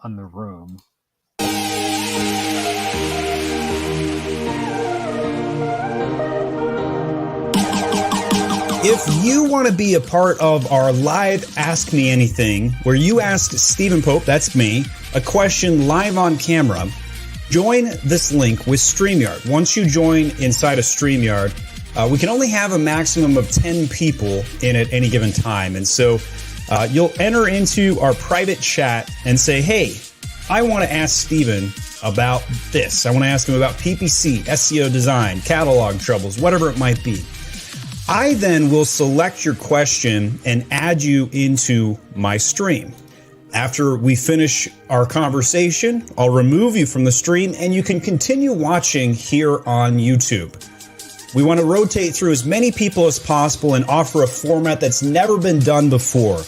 on the room. If you want to be a part of our live Ask Me Anything, where you ask Stephen Pope, that's me, a question live on camera, join this link with StreamYard. Once you join inside of StreamYard, we can only have a maximum of 10 people in at any given time. And so you'll enter into our private chat and say, hey, I want to ask Stephen about this. I want to ask him about PPC, SEO design, catalog troubles, whatever it might be. I then will select your question and add you into my stream. After we finish our conversation, I'll remove you from the stream and you can continue watching here on YouTube. We want to rotate through as many people as possible and offer a format that's never been done before.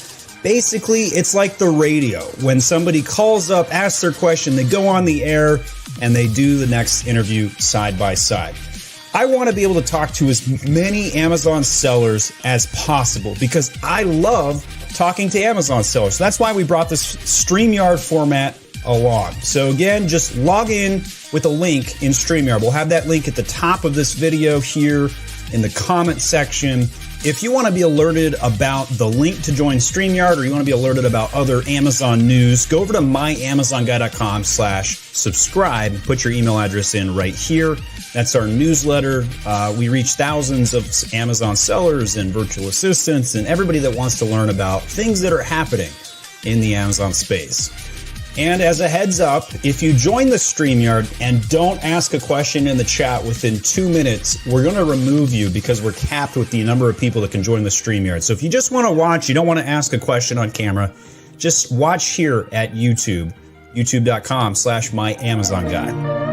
Basically, it's like the radio. When somebody calls up, asks their question, they go on the air, and they do the next interview side by side. I want to be able to talk to as many Amazon sellers as possible because I love talking to Amazon sellers. So that's why we brought this StreamYard format along. So again, just log in with a link in StreamYard. We'll have that link at the top of this video here in the comment section. If you want to be alerted about the link to join StreamYard or you want to be alerted about other Amazon news, go over to myamazonguy.com/subscribe and put your email address in right here. That's our newsletter. We reach thousands of Amazon sellers and virtual assistants and everybody that wants to learn about things that are happening in the Amazon space. And as a heads up, if you join the StreamYard and don't ask a question in the chat within 2 minutes, we're going to remove you because we're capped with the number of people that can join the StreamYard. So if you just want to watch, you don't want to ask a question on camera, just watch here at YouTube, youtube.com/myamazonguy.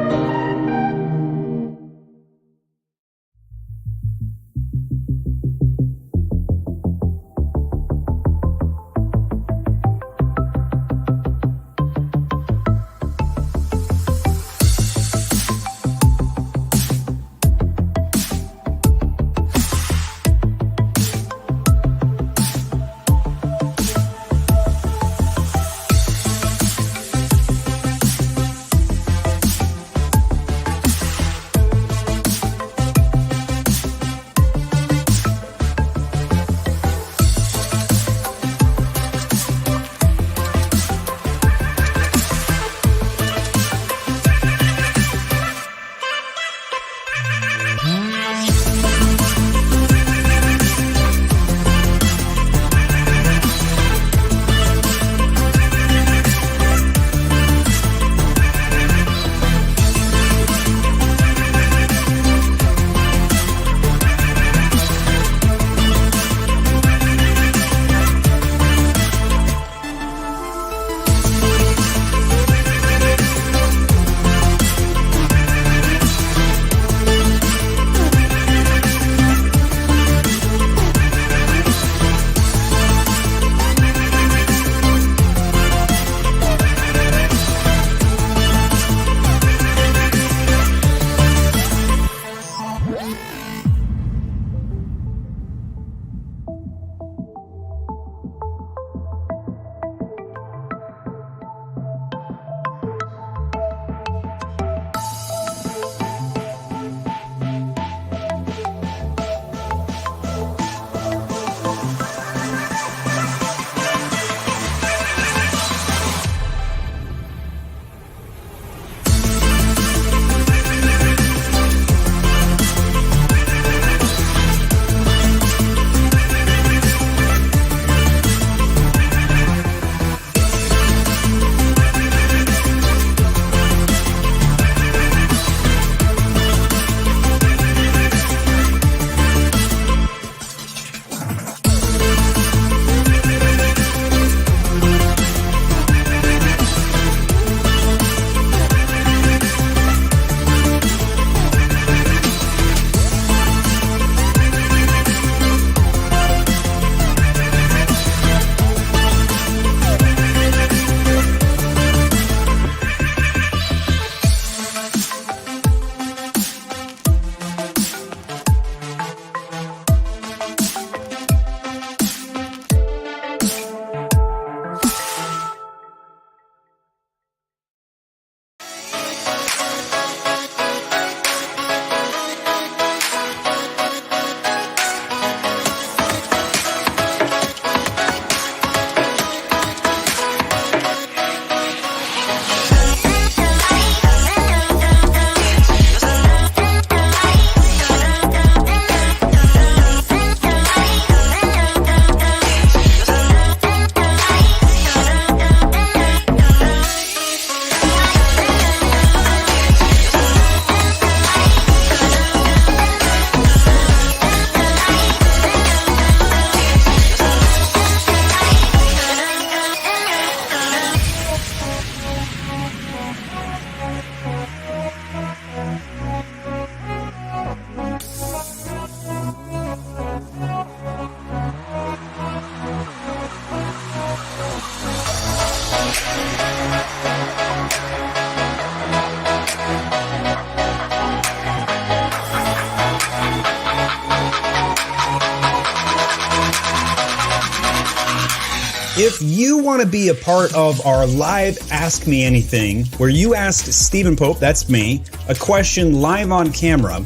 If you want to be a part of our live Ask Me Anything, where you ask Stephen Pope, that's me, a question live on camera,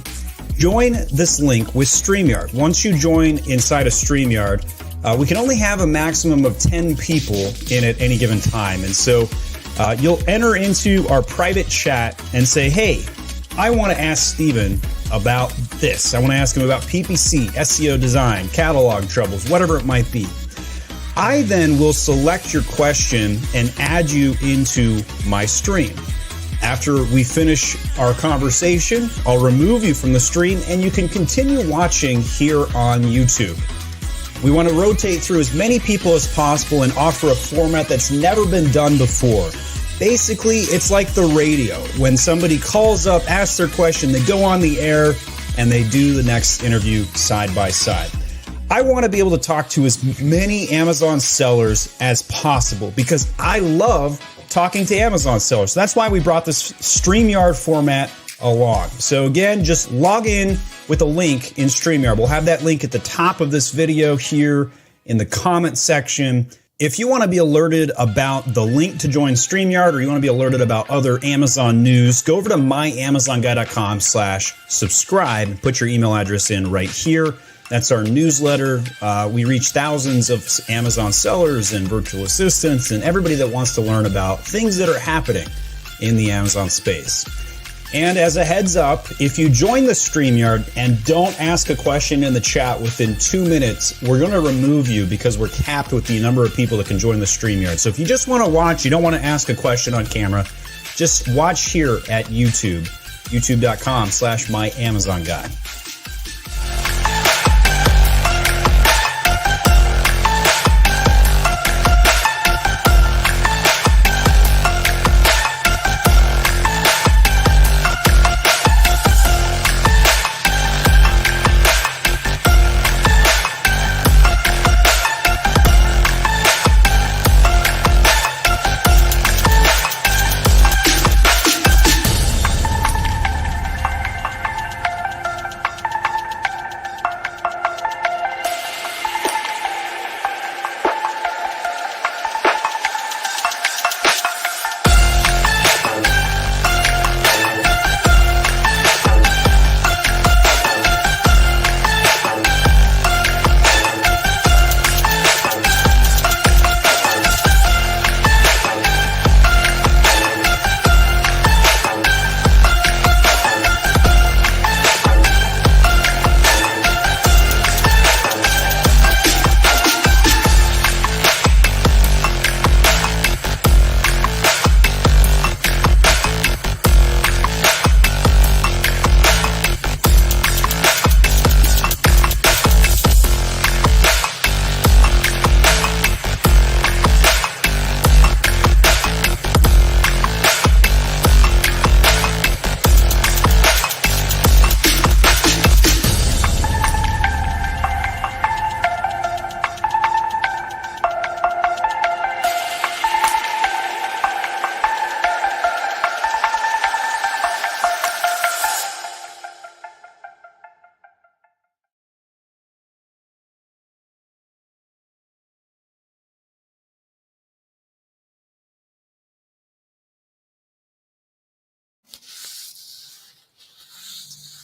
join this link with StreamYard. Once you join inside of StreamYard, we can only have a maximum of 10 people in at any given time. And so you'll enter into our private chat and say, hey, I want to ask Stephen about this. I want to ask him about PPC, SEO design, catalog troubles, whatever it might be. I then will select your question and add you into my stream. After we finish our conversation, I'll remove you from the stream and you can continue watching here on YouTube. We want to rotate through as many people as possible and offer a format that's never been done before. Basically, it's like the radio. When somebody calls up, asks their question, they go on the air, and they do the next interview side by side. I want to be able to talk to as many Amazon sellers as possible because I love talking to Amazon sellers. So that's why we brought this StreamYard format along. So again, just log in with a link in StreamYard. We'll have that link at the top of this video here in the comment section. If you want to be alerted about the link to join StreamYard or you want to be alerted about other Amazon news, go over to myamazonguy.com/subscribe and put your email address in right here. That's our newsletter. We reach thousands of Amazon sellers and virtual assistants and everybody that wants to learn about things that are happening in the Amazon space. And as a heads up, if you join the StreamYard and don't ask a question in the chat within 2 minutes, we're going to remove you because we're capped with the number of people that can join the StreamYard. So if you just want to watch, you don't want to ask a question on camera, just watch here at YouTube, youtube.com/myamazonguy.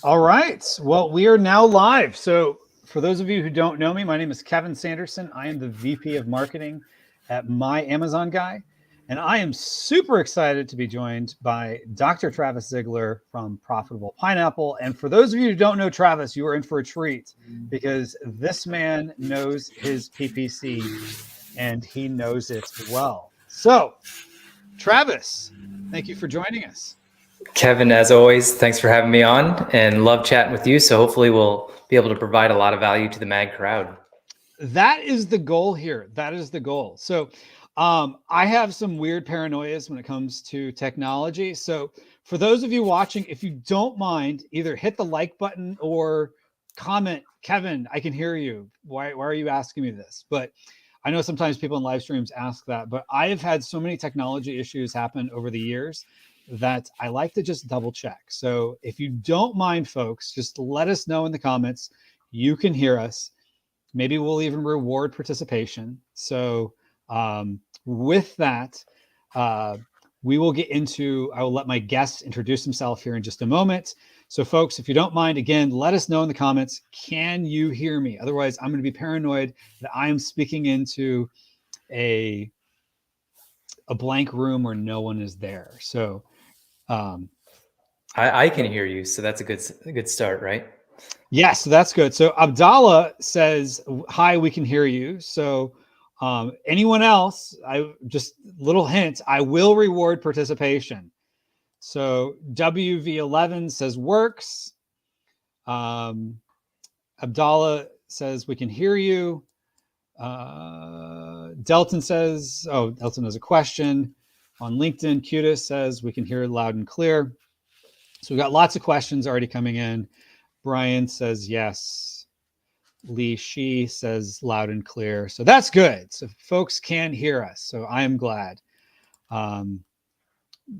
All right. Well, we are now live. So for those of you who don't know me, my name is Kevin Sanderson. I am the VP of Marketing at My Amazon Guy. And I am super excited to be joined by Dr. Travis Zigler from Profitable Pineapple. And for those of you who don't know Travis, you are in for a treat because this man knows his PPC and he knows it well. So, Travis, thank you for joining us. Kevin, as always, thanks for having me on and love chatting with you. So hopefully we'll be able to provide a lot of value to the MAG crowd. That is the goal here. That is the goal. So I have some weird paranoias when it comes to technology. So for those of you watching, if you don't mind, either hit the like button or comment, Kevin, I can hear you. Why are you asking me this? But I know sometimes people in live streams ask that, but I have had so many technology issues happen over the years that I like to just double check. So if you don't mind, folks, just let us know in the comments. You can hear us. Maybe we'll even reward participation. So With that, we will get into, I will let my guest introduce himself here in just a moment. So folks, if you don't mind, again, let us know in the comments, can you hear me? Otherwise, I'm going to be paranoid that I am speaking into a blank room where no one is there. So I can hear you, so that's a good start, right? yes, so that's good. So Abdallah says, hi, we can hear you. So anyone else, I just little hint, I will reward participation. So WV11 says works. Abdallah says we can hear you. Delton says, oh, Delton has a question. On LinkedIn, Cutis says we can hear loud and clear. So we've got lots of questions already coming in. Brian says yes. Lee Shi says loud and clear. So that's good. So folks can hear us. So I am glad.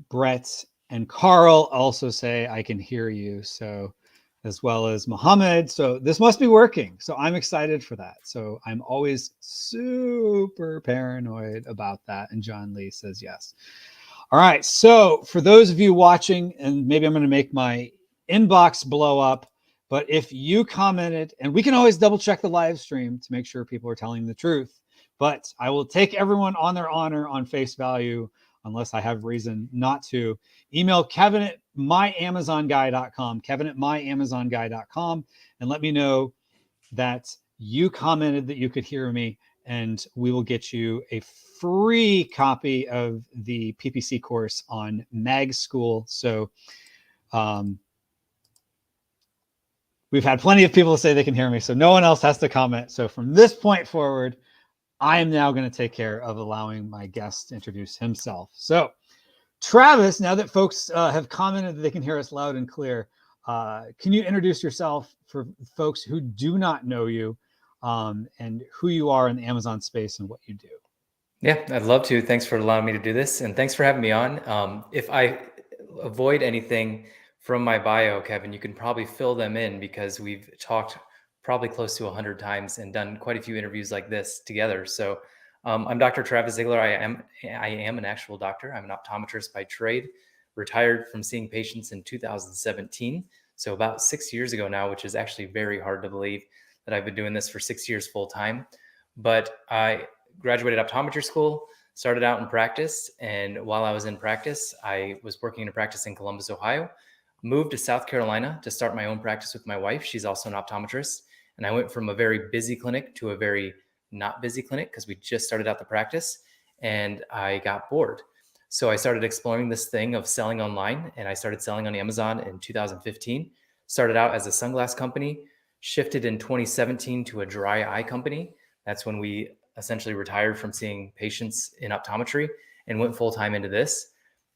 Brett and Carl also say I can hear you. So as well as Muhammad. So this must be working. So I'm excited for that. So I'm always super paranoid about that. And John Lee says yes. All right. So for those of you watching, and maybe I'm going to make my inbox blow up, but if you commented, and we can always double check the live stream to make sure people are telling the truth, but I will take everyone on their honor on face value unless I have reason not to. Email Kevin at myamazonguy.com, Kevin at myamazonguy.com, and let me know that you commented that you could hear me, and we will get you a free copy of the PPC course on Mag School. So we've had plenty of people say they can hear me, so no one else has to comment. So from this point forward, I am now going to take care of allowing my guest to introduce himself. So Travis, now that folks have commented that they can hear us loud and clear, can you introduce yourself for folks who do not know you, and who you are in the Amazon space and what you do? Yeah, I'd love to. Thanks for allowing me to do this, and thanks for having me on. If I avoid anything from my bio, Kevin, you can probably fill them in because we've talked probably close to 100 times and done quite a few interviews like this together. So I'm Dr. Travis Zigler. I am an actual doctor. I'm an optometrist by trade, retired from seeing patients in 2017. So about 6 years ago now, which is actually very hard to believe that I've been doing this for 6 years full time. But I graduated optometry school, started out in practice. And while I was in practice, I was working in a practice in Columbus, Ohio, moved to South Carolina to start my own practice with my wife. She's also an optometrist. And I went from a very busy clinic to a very not busy clinic because we just started out the practice, and I got bored. So I started exploring this thing of selling online, and I started selling on Amazon in 2015. Started out as a sunglass company, shifted in 2017 to a dry eye company. That's when we essentially retired from seeing patients in optometry and went full-time into this,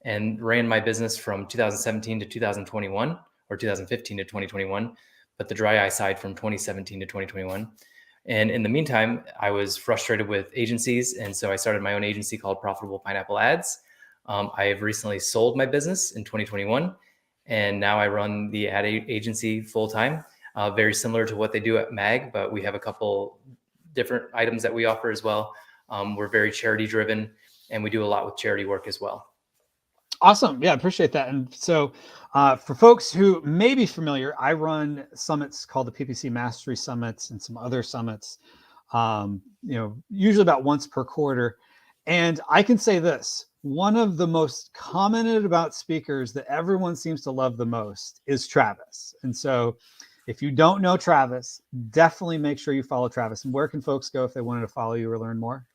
and ran my business from 2017 to 2021, or 2015 to 2021, but the dry eye side from 2017 to 2021. And in the meantime, I was frustrated with agencies. And so I started my own agency called Profitable Pineapple Ads. I have recently sold my business in 2021. And now I run the ad agency full-time, very similar to what they do at Mag, but we have a couple different items that we offer as well. We're very charity driven, and we do a lot with charity work as well. Awesome. Yeah, appreciate that. And so for folks who may be familiar, I run summits called the PPC Mastery Summits and some other summits, usually about once per quarter. And I can say this, one of the most commented about speakers that everyone seems to love the most is Travis. And so if you don't know Travis, definitely make sure you follow Travis. And where can folks go if they wanted to follow you or learn more?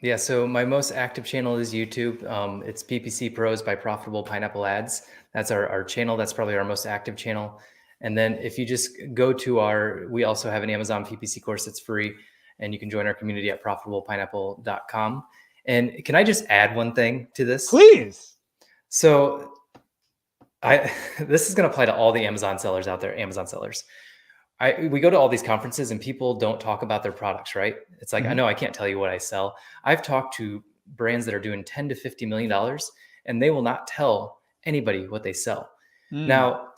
Yeah, so my most active channel is YouTube. It's PPC Pros by Profitable Pineapple Ads. That's our channel. That's probably our most active channel. And then if you just go to we also have an Amazon PPC course that's free, and you can join our community at profitablepineapple.com. And can I just add one thing to this? Please. So this is going to apply to all the Amazon sellers out there, Amazon sellers. We go to all these conferences and people don't talk about their products, right? It's like, I know I can't tell you what I sell. I've talked to brands that are doing $10 to $50 million, and they will not tell anybody what they sell. Now,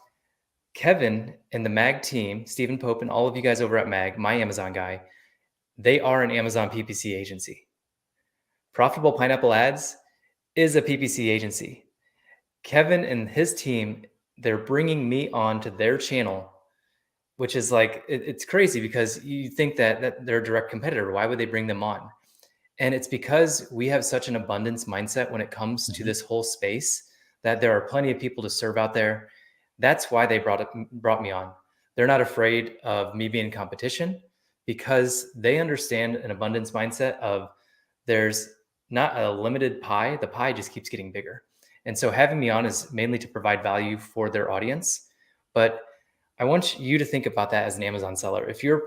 Kevin and the Mag team, Stephen Pope and all of you guys over at Mag, my Amazon guy, they are an Amazon PPC agency. Profitable Pineapple Ads is a PPC agency. Kevin and his team, they're bringing me on to their channel, which is like, it's crazy because you think that they're a direct competitor. Why would they bring them on? And it's because we have such an abundance mindset when it comes to this whole space that there are plenty of people to serve out there. That's why they brought me on. They're not afraid of me being in competition because they understand an abundance mindset of there's not a limited pie. The pie just keeps getting bigger. And so having me on is mainly to provide value for their audience. But I want you to think about that as an Amazon seller. If you're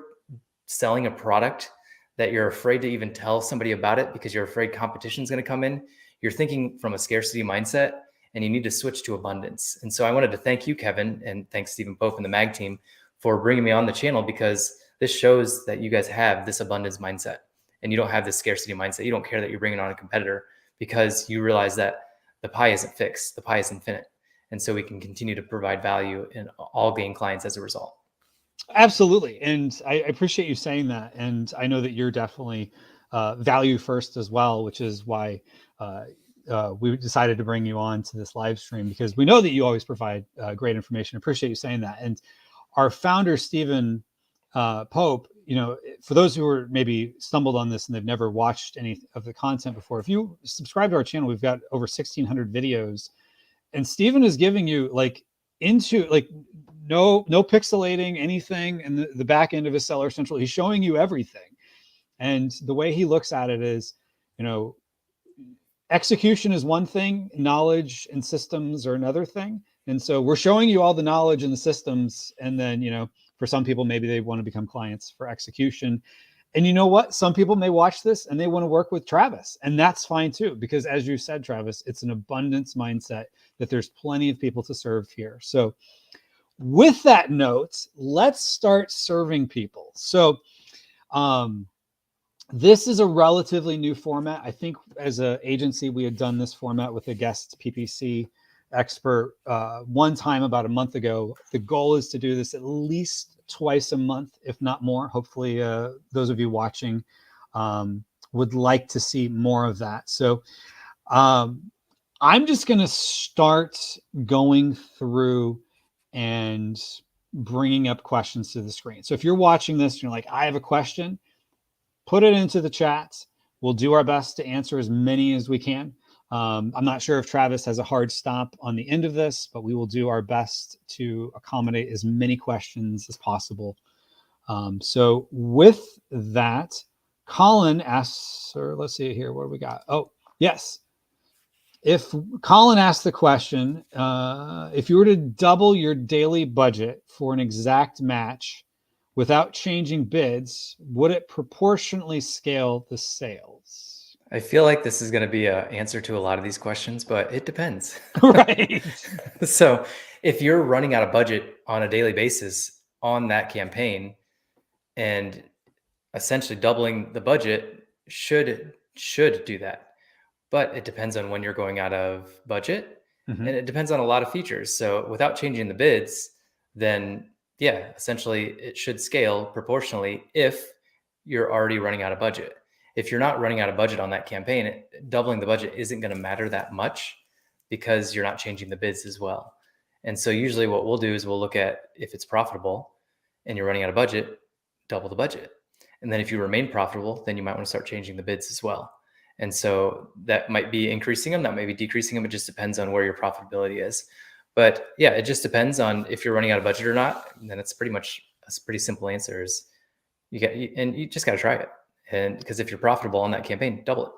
selling a product that you're afraid to even tell somebody about it because you're afraid competition is going to come in, you're thinking from a scarcity mindset, and you need to switch to abundance. And so I wanted to thank you, Kevin, and thanks Stephen Pope and the MAG team for bringing me on the channel, because this shows that you guys have this abundance mindset and you don't have this scarcity mindset. You don't care that you're bringing on a competitor because you realize that the pie isn't fixed, the pie is infinite. And so we can continue to provide value and all gain clients as a result. Absolutely. And I appreciate you saying that. And I know that you're definitely value first as well, which is why we decided to bring you on to this live stream, because we know that you always provide great information. Appreciate you saying that. And our founder, Stephen Pope, you know, for those who are maybe stumbled on this and they've never watched any of the content before, if you subscribe to our channel, we've got over 1,600 videos, and Stephen is giving you like no pixelating anything in the back end of his Seller Central. He's showing you everything. And the way he looks at it is, you know, execution is one thing, knowledge and systems are another thing. And so we're showing you all the knowledge and the systems. And then, you know, for some people, maybe they want to become clients for execution. And you know what? Some people may watch this and they want to work with Travis, and that's fine too, because as you said, Travis, it's an abundance mindset that there's plenty of people to serve here. So with that note, let's start serving people. So this is a relatively new format. I think as an agency, we had done this format with a guest PPC expert one time about a month ago. The goal is to do this at least twice a month, if not more. Hopefully those of you watching would like to see more of that. So I'm just going to start going through and bringing up questions to the screen. So if you're watching this, you're like, I have a question, put it into the chat. We'll do our best to answer as many as we can. I'm not sure if Travis has a hard stop on the end of this, but we will do our best to accommodate as many questions as possible. So with that, Colin asks, or let's see here, what do we got? Oh, yes. If Colin asked the question, if you were to double your daily budget for an exact match without changing bids, would it proportionally scale the sales? I feel like this is going to be an answer to a lot of these questions, but it depends. Right. So if you're running out of budget on a daily basis on that campaign, and essentially doubling the budget should do that. But it depends on when you're going out of budget, and it depends on a lot of features. So without changing the bids, then yeah, essentially it should scale proportionally if you're already running out of budget. If you're not running out of budget on that campaign, doubling the budget isn't going to matter that much because you're not changing the bids as well. And so usually what we'll do is we'll look at if it's profitable and you're running out of budget, double the budget. And then if you remain profitable, then you might want to start changing the bids as well. And so that might be increasing them, that might be decreasing them. It just depends on where your profitability is. But yeah, it just depends on if you're running out of budget or not. And then it's pretty much a pretty simple answer is you just got to try it. And because if you're profitable on that campaign, double it.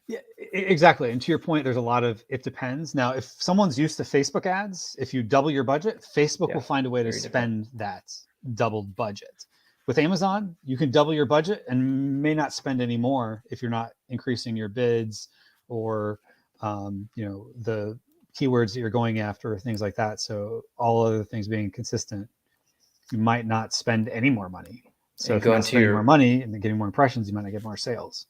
Yeah, exactly. And to your point, there's a lot of it depends. Now, if someone's used to Facebook ads, if you double your budget, Facebook will find a way to spend that doubled budget. With Amazon, you can double your budget and may not spend any more if you're not increasing your bids or you know, the keywords that you're going after, things like that. So all other things being consistent, you might not spend any more money. So if you're not spending more money and getting more impressions, you might not get more sales.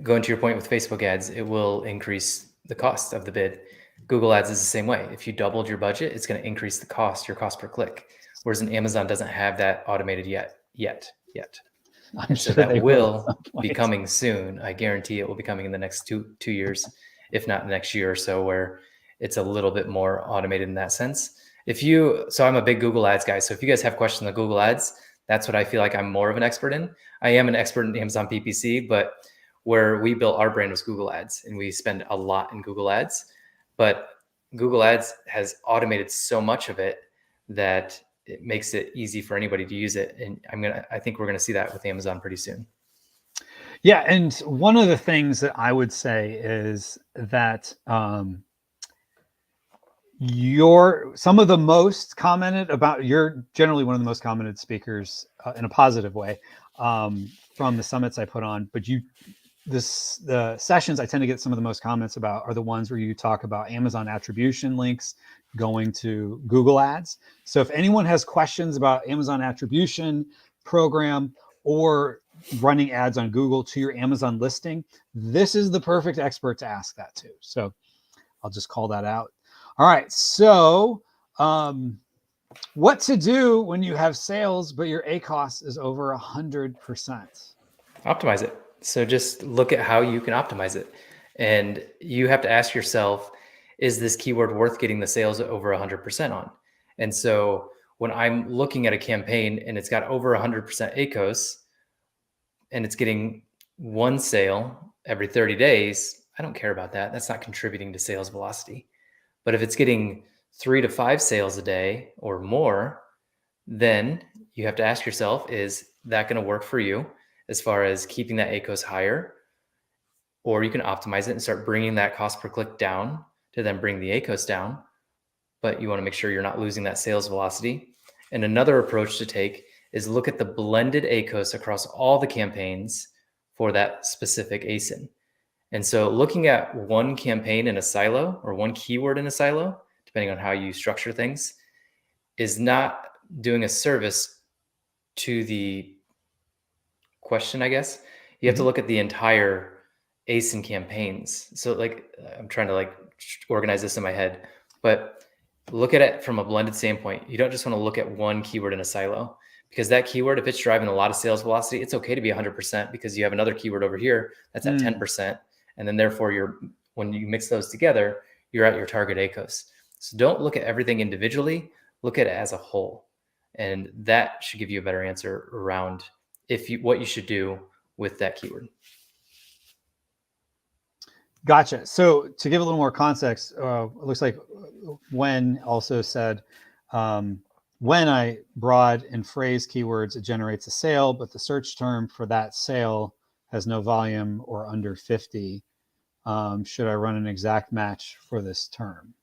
Going to your point with Facebook ads, it will increase the cost of the bid. Google ads is the same way. If you doubled your budget, it's going to increase the cost, your cost per click. Whereas in Amazon doesn't have that automated yet. I'm And so sure that they will at will some be point. coming soon. I guarantee it will be coming in the next two years, if not the next year or so, where it's a little bit more automated in that sense. So I'm a big Google Ads guy. So if you guys have questions on Google Ads, that's what I feel like I'm more of an expert in. I am an expert in Amazon PPC, but where we built our brand was Google Ads, and we spend a lot in Google Ads. But Google Ads has automated so much of it that it makes it easy for anybody to use it. And I think we're gonna see that with Amazon pretty soon. Yeah, and one of the things that I would say is that some of the most commented about, you're generally one of the most commented speakers in a positive way from the summits I put on, but the sessions I tend to get some of the most comments about are the ones where you talk about Amazon attribution links going to Google Ads. So if anyone has questions about Amazon attribution program or running ads on Google to your Amazon listing, this is the perfect expert to ask that to. So I'll just call that out. All right. So what to do when you have sales, but your ACOS is over 100%? Optimize it. So just look at how you can optimize it. And you have to ask yourself, is this keyword worth getting the sales over 100% on? And so when I'm looking at a campaign and it's got over 100% ACOS and it's getting one sale every 30 days, I don't care about that. That's not contributing to sales velocity. But if it's getting 3 to 5 sales a day or more, then you have to ask yourself, is that going to work for you as far as keeping that ACOS higher? Or you can optimize it and start bringing that cost per click down to then bring the ACOS down. But you want to make sure you're not losing that sales velocity. And another approach to take is look at the blended ACOS across all the campaigns for that specific ASIN. And so looking at one campaign in a silo or one keyword in a silo, depending on how you structure things, is not doing a service to the question, I guess. You have to look at the entire ASIN campaigns. So like, I'm trying to organize this in my head, but look at it from a blended standpoint. You don't just want to look at one keyword in a silo, because that keyword, if it's driving a lot of sales velocity, it's okay to be 100% because you have another keyword over here that's at 10%. And then therefore when you mix those together, you're at your target ACOS. So don't look at everything individually, look at it as a whole. And that should give you a better answer around what you should do with that keyword. Gotcha. So to give a little more context, it looks like Wen also said, when I broad and phrase keywords, it generates a sale, but the search term for that sale has no volume or under 50. Should I run an exact match for this term?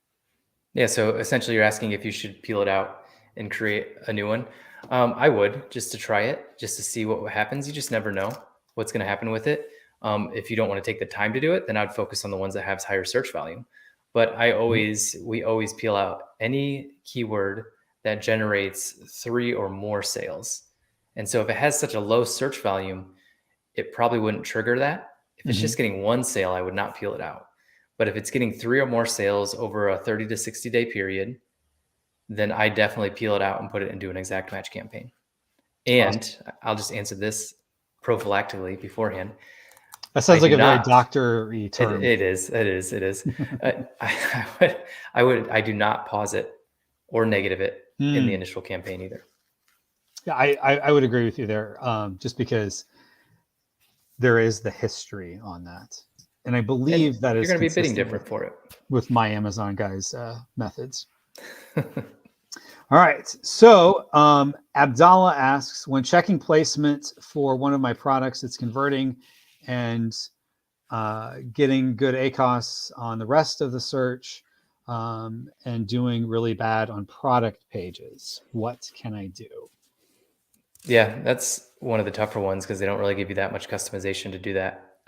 Yeah, so essentially you're asking if you should peel it out and create a new one. I would, just to try it, just to see what happens. You just never know what's going to happen with it. If you don't want to take the time to do it, then I'd focus on the ones that have higher search volume. But we always peel out any keyword that generates 3 or more sales. And so if it has such a low search volume, it probably wouldn't trigger that. If it's just getting one sale, I would not peel it out. But if it's getting 3 or more sales over a 30 to 60 day period, then I definitely peel it out and put it into an exact match campaign. And awesome. I'll just answer this prophylactically beforehand. That sounds like a very doctor-y term. It is. I do not pause it or negative it in the initial campaign either. Yeah, I would agree with you there, just because there is the history on that. And I believe that is you're going to be bidding different for it with my Amazon guys' methods. All right. So Abdallah asks, when checking placement for one of my products, it's converting and getting good ACOS on the rest of the search and doing really bad on product pages. What can I do? Yeah, that's one of the tougher ones because they don't really give you that much customization to do that.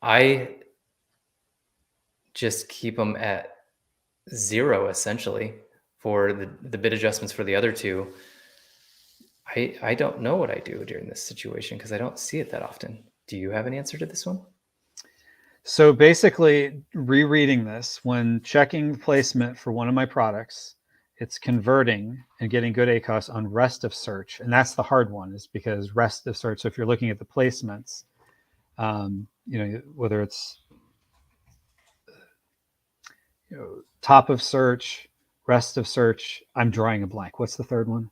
I just keep them at 0 essentially for the bid adjustments for the other two. I don't know what I do during this situation because I don't see it that often. Do you have an answer to this one? So basically, rereading this, when checking placement for one of my products it's converting and getting good ACOS on rest of search. And that's the hard one, is because rest of search. So if you're looking at the placements, whether it's top of search, rest of search, I'm drawing a blank. What's the third one?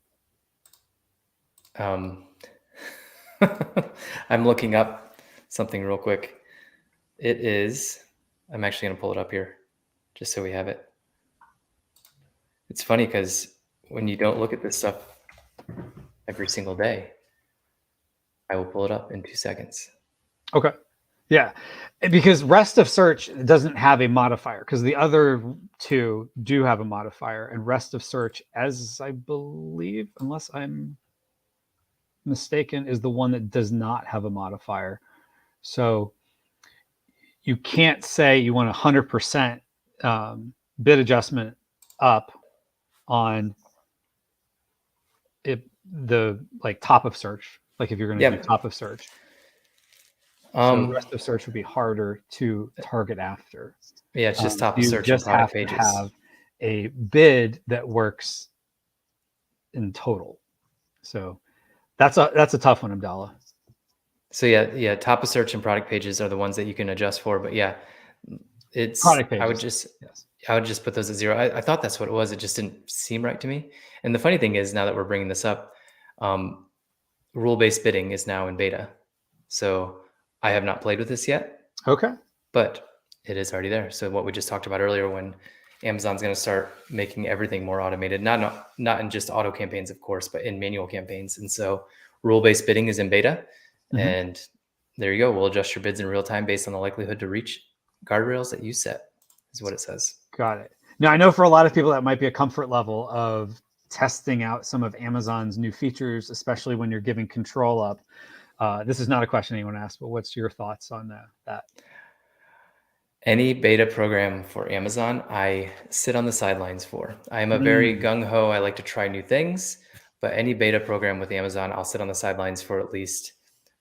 I'm looking up something real quick. It is, I'm actually going to pull it up here just so we have it. It's funny because when you don't look at this stuff every single day, I will pull it up in 2 seconds. Okay. Yeah. Because rest of search doesn't have a modifier, because the other two do have a modifier, and rest of search, as I believe, unless I'm mistaken, is the one that does not have a modifier. So you can't say you want 100% bid adjustment up on the top of search, like if you're going to do top of search. So rest of search would be harder to target after. Yeah, it's just top of search and product pages. You just have to have a bid that works in total. So that's a tough one, Abdallah. So yeah, top of search and product pages are the ones that you can adjust for. But yeah, it's product pages. I would just put those at 0. I thought that's what it was. It just didn't seem right to me. And the funny thing is, now that we're bringing this up, rule-based bidding is now in beta. So I have not played with this yet. Okay. But it is already there. So what we just talked about earlier, when Amazon's going to start making everything more automated, not in just auto campaigns, of course, but in manual campaigns. And so rule-based bidding is in beta. Mm-hmm. And there you go. We'll adjust your bids in real time based on the likelihood to reach guardrails that you set, is what it says. Got it. Now, I know for a lot of people that might be a comfort level of testing out some of Amazon's new features, especially when you're giving control up. This is not a question anyone asked, but what's your thoughts on that? Any beta program for Amazon, I sit on the sidelines for. I am a very gung-ho. I like to try new things, but any beta program with Amazon, I'll sit on the sidelines for at least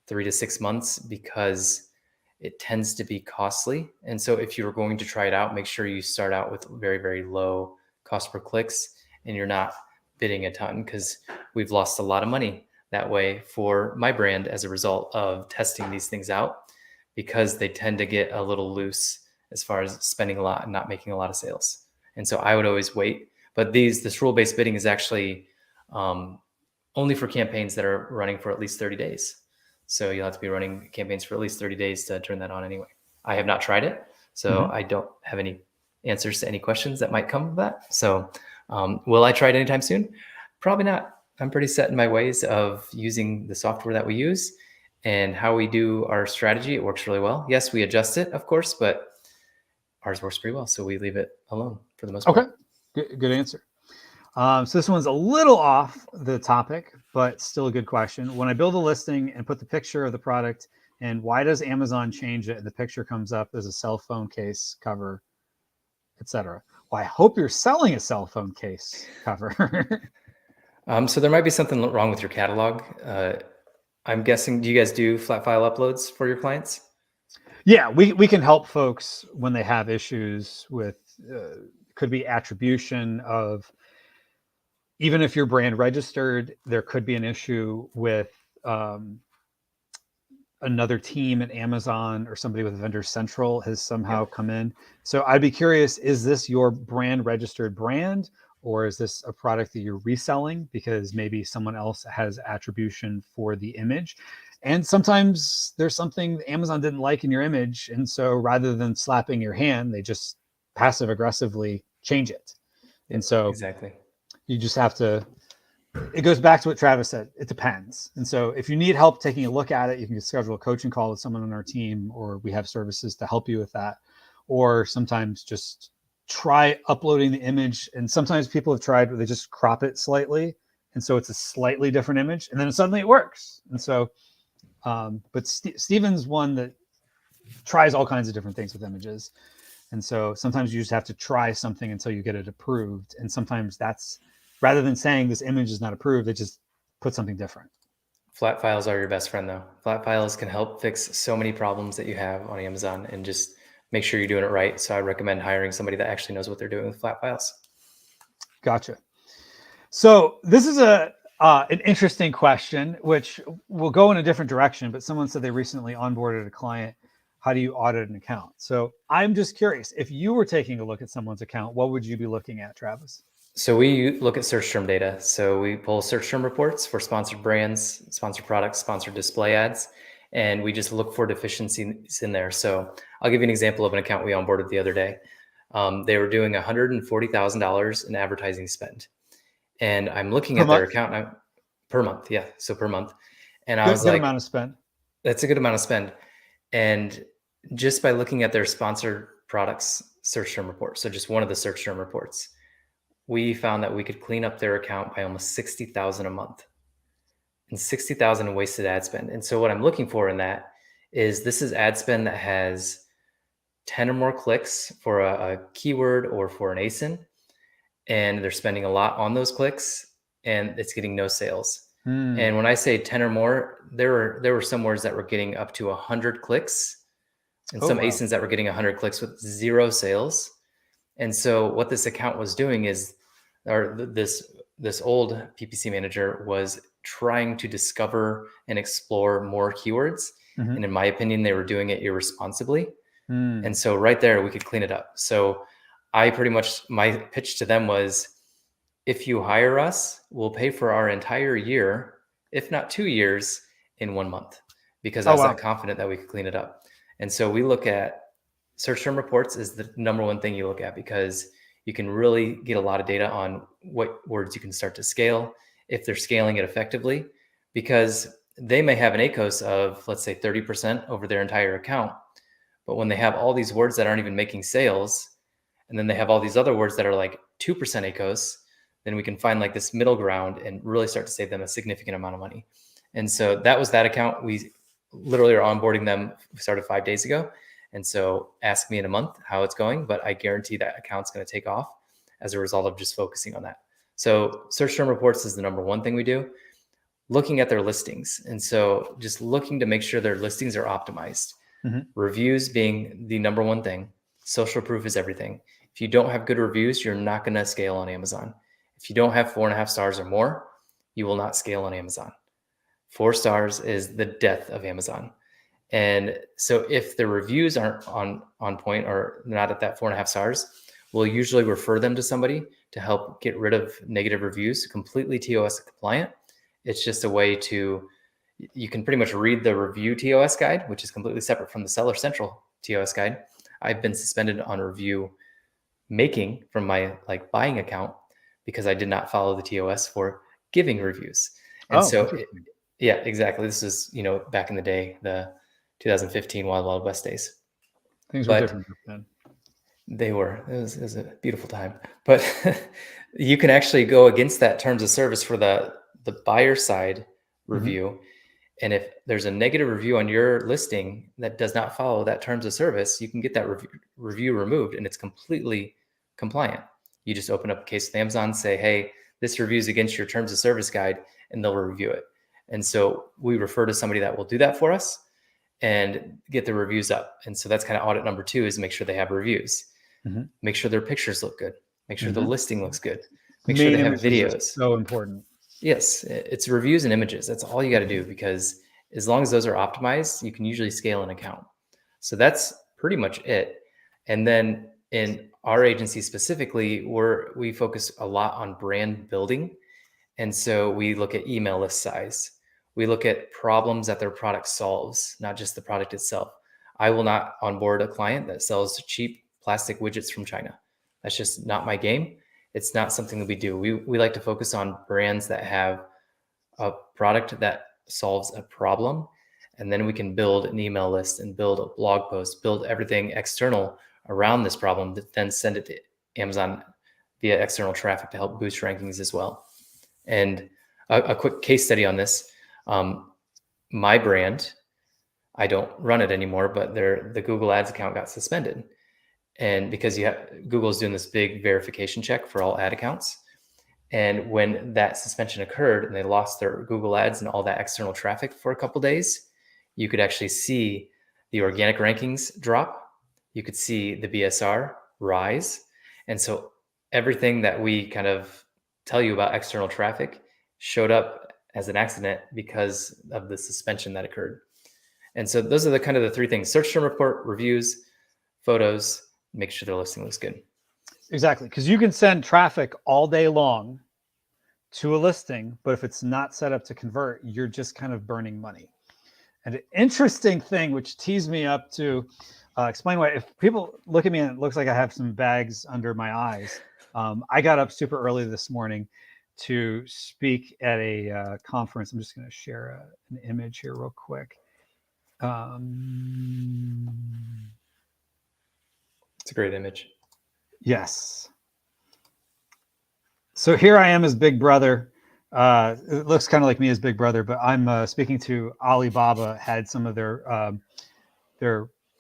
3 to 6 months, because it tends to be costly. And so if you're going to try it out, make sure you start out with very, very low cost per clicks, and you're not bidding a ton, because we've lost a lot of money that way for my brand as a result of testing these things out, because they tend to get a little loose as far as spending a lot and not making a lot of sales. And so I would always wait. But this rule-based bidding is actually only for campaigns that are running for at least 30 days. So you'll have to be running campaigns for at least 30 days to turn that on anyway. I have not tried it, so I don't have any answers to any questions that might come of that. So will I try it anytime soon? Probably not. I'm pretty set in my ways of using the software that we use and how we do our strategy. It works really well. Yes, we adjust it, of course, but ours works pretty well. So we leave it alone for the most part. Okay, good answer. So this one's a little off the topic, but still a good question. When I build a listing and put the picture of the product, and why does Amazon change it and the picture comes up as a cell phone case cover, etc.? Well, I hope you're selling a cell phone case cover. So there might be something wrong with your catalog. I'm guessing, do you guys do flat file uploads for your clients? Yeah, we can help folks when they have issues with, could be attribution of, even if you're brand registered, there could be an issue with another team at Amazon, or somebody with Vendor Central has somehow come in. So I'd be curious, is this your brand registered brand, or is this a product that you're reselling because maybe someone else has attribution for the image? And sometimes there's something Amazon didn't like in your image, and so rather than slapping your hand, they just passive aggressively change it. And so exactly, you just have to, it goes back to what Travis said, it depends. And so if you need help taking a look at it, you can schedule a coaching call with someone on our team, or we have services to help you with that. Or sometimes just try uploading the image. And sometimes people have tried where they just crop it slightly, and so it's a slightly different image, and then suddenly it works. And so, but Steven's one that tries all kinds of different things with images. And so sometimes you just have to try something until you get it approved. And sometimes that's, rather than saying this image is not approved, they just put something different. Flat files are your best friend, though. Flat files can help fix so many problems that you have on Amazon, and just make sure you're doing it right. So I recommend hiring somebody that actually knows what they're doing with flat files. Gotcha. So this is an interesting question, which will go in a different direction. But someone said they recently onboarded a client. How do you audit an account? So I'm just curious, if you were taking a look at someone's account, what would you be looking at, Travis? So we look at search term data. So we pull search term reports for sponsored brands, sponsored products, sponsored display ads, and we just look for deficiencies in there. So I'll give you an example of an account we onboarded the other day. They were doing $140,000 in advertising spend, and I'm looking at their account per month. Yeah, so per month, and I was good like, amount of spend. That's a good amount of spend, and just by looking at their sponsored products search term report, so just one of the search term reports, we found that we could clean up their account by almost 60,000 a month, and 60,000 in wasted ad spend. And so what I'm looking for in that is this is ad spend that has 10 or more clicks for a keyword or for an ASIN, and they're spending a lot on those clicks and it's getting no sales. And when I say 10 or more, there were some words that were getting up to 100 clicks and some ASINs that were getting 100 clicks with 0 sales. And so what this account was doing is, or this old PPC manager was trying to discover and explore more keywords. And in my opinion, they were doing it irresponsibly. And so right there, we could clean it up. So I pretty much, my pitch to them was, if you hire us, we'll pay for our entire year, if not 2 years, in 1 month, because I was that confident that we could clean it up. And so we look at search term reports is the number one thing you look at, because you can really get a lot of data on what words you can start to scale, if they're scaling it effectively, because they may have an ACOS of, let's say, 30% over their entire account. But when they have all these words that aren't even making sales, and then they have all these other words that are like 2% ACOS, then we can find like this middle ground and really start to save them a significant amount of money. And so that was that account. We literally are onboarding them. We started 5 days ago. And so ask me in a month how it's going, but I guarantee that account's going to take off as a result of just focusing on that. So search term reports is the number one thing we do. Looking at their listings. And so just looking to make sure their listings are optimized. Reviews being the number one thing. Social proof is everything. If you don't have good reviews, you're not going to scale on Amazon. If you don't have 4.5 stars or more, you will not scale on Amazon. 4 stars is the death of Amazon. And so if the reviews aren't on point or not at that 4.5 stars, we'll usually refer them to somebody to help get rid of negative reviews, completely TOS compliant. It's just a way to, you can pretty much read the review TOS guide, which is completely separate from the Seller Central TOS guide. I've been suspended on review making from my buying account because I did not follow the TOS for giving reviews. And yeah, exactly. This is, back in the day, the 2015 Wild Wild West days. Things were different then. They were. It was a beautiful time. But you can actually go against that terms of service for the buyer side review. And if there's a negative review on your listing that does not follow that terms of service, you can get that review removed, and it's completely compliant. You just open up a case with Amazon, say, hey, this review is against your terms of service guide, and they'll review it. And so we refer to somebody that will do that for us and get the reviews up. And so that's kind of audit number 2, is make sure they have reviews. Make sure their pictures look good. Make sure the listing looks good. Make sure they have videos. So important. Yes, it's reviews and images. That's all you got to do, because as long as those are optimized, you can usually scale an account. So that's pretty much it. And then in our agency specifically, we focus a lot on brand building. And so we look at email list size. We look at problems that their product solves, not just the product itself. I will not onboard a client that sells cheap plastic widgets from China. That's just not my game. It's not something that we do. We like to focus on brands that have a product that solves a problem, and then we can build an email list and build a blog post, build everything external around this problem, then send it to Amazon via external traffic to help boost rankings as well. And a quick case study on this, my brand, I don't run it anymore, but the Google Ads account got suspended. And because Google is doing this big verification check for all ad accounts. And when that suspension occurred and they lost their Google Ads and all that external traffic for a couple of days, you could actually see the organic rankings drop. You could see the BSR rise. And so everything that we kind of tell you about external traffic showed up as an accident because of the suspension that occurred. And so those are the kind of the three things: search term report, reviews, photos, make sure their listing looks good. Exactly. Because you can send traffic all day long to a listing, but if it's not set up to convert, you're just kind of burning money. And an interesting thing, which teased me up to explain why, if people look at me and it looks like I have some bags under my eyes, I got up super early this morning to speak at a conference. I'm just going to share an image here real quick. It's a great image. Yes. So here I am as Big Brother. It looks kind of like me as Big Brother, but I'm speaking to Alibaba, had some of their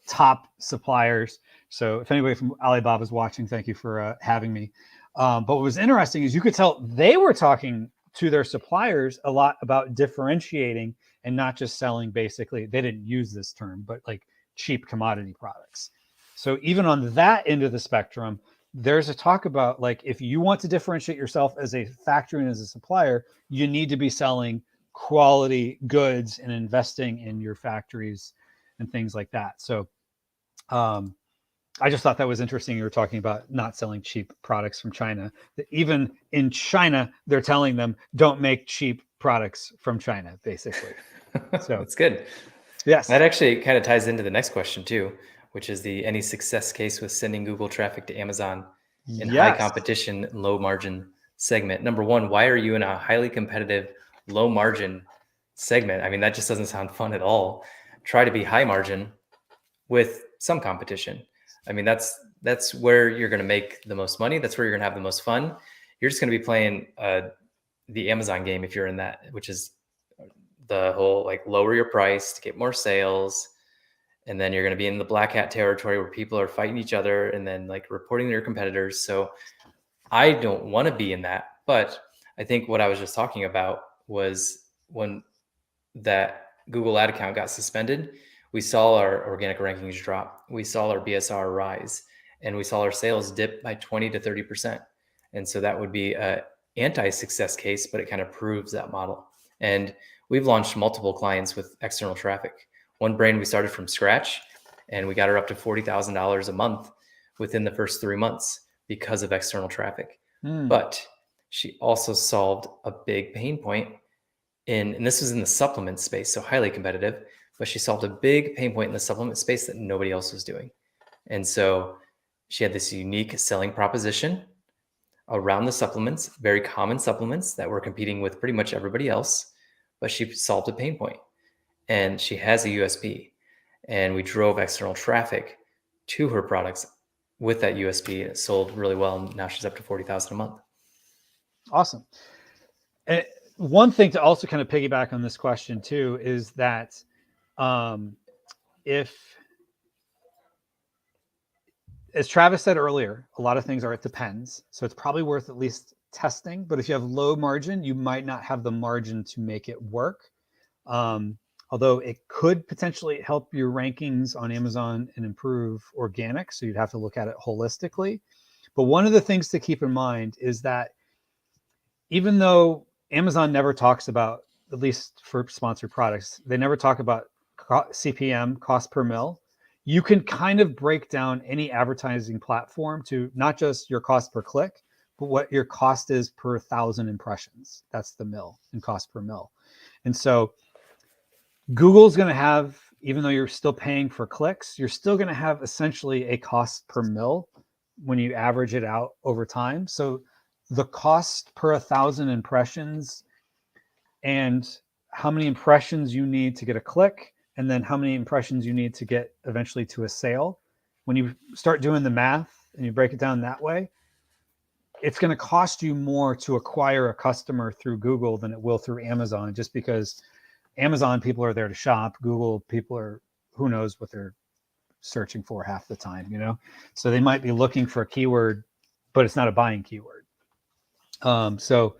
top suppliers. So if anybody from Alibaba is watching, thank you for having me. But what was interesting is you could tell they were talking to their suppliers a lot about differentiating and not just selling, basically, they didn't use this term, but like cheap commodity products. So even on that end of the spectrum, there's a talk about, like, if you want to differentiate yourself as a factory and as a supplier, you need to be selling quality goods and investing in your factories and things like that. So I just thought that was interesting. You were talking about not selling cheap products from China. That even in China, they're telling them don't make cheap products from China, basically. So that's good. Yes. That actually kind of ties into the next question too, which is any success case with sending Google traffic to Amazon in high competition, low margin segment. Number one, why are you in a highly competitive, low margin segment? I mean, that just doesn't sound fun at all. Try to be high margin with some competition. I mean, that's where you're going to make the most money. That's where you're going to have the most fun. You're just going to be playing the Amazon game if you're in that, which is the whole, like, lower your price to get more sales. And then you're going to be in the black hat territory where people are fighting each other and then, like, reporting their competitors. So I don't want to be in that. But I think what I was just talking about was when that Google ad account got suspended, we saw our organic rankings drop. We saw our BSR rise, and we saw our sales dip by 20 to 30%. And so that would be an anti-success case, but it kind of proves that model. And we've launched multiple clients with external traffic. One brand we started from scratch, and we got her up to $40,000 a month within the first 3 months because of external traffic. But she also solved a big pain point and this was in the supplement space, so highly competitive, but she solved a big pain point in the supplement space that nobody else was doing. And so she had this unique selling proposition around the supplements, very common supplements that were competing with pretty much everybody else, but she solved a pain point. And she has a USP, and we drove external traffic to her products with that USP, and it sold really well. And now she's up to 40,000 a month. Awesome. And one thing to also kind of piggyback on this question too is that if, as Travis said earlier, a lot of things are, it depends. So it's probably worth at least testing. But if you have low margin, you might not have the margin to make it work. Although it could potentially help your rankings on Amazon and improve organic. So you'd have to look at it holistically. But one of the things to keep in mind is that even though Amazon never talks about, at least for sponsored products, they never talk about CPM, cost per mil. You can kind of break down any advertising platform to not just your cost per click, but what your cost is per 1,000 impressions. That's the mil in cost per mil. And so Google's going to have, even though you're still paying for clicks, you're still going to have essentially a cost per mil when you average it out over time. So the cost per 1,000 impressions and how many impressions you need to get a click, and then how many impressions you need to get eventually to a sale. When you start doing the math and you break it down that way, it's going to cost you more to acquire a customer through Google than it will through Amazon, just because Amazon people are there to shop. Google people are, who knows what they're searching for half the time, you know? So they might be looking for a keyword, but it's not a buying keyword. So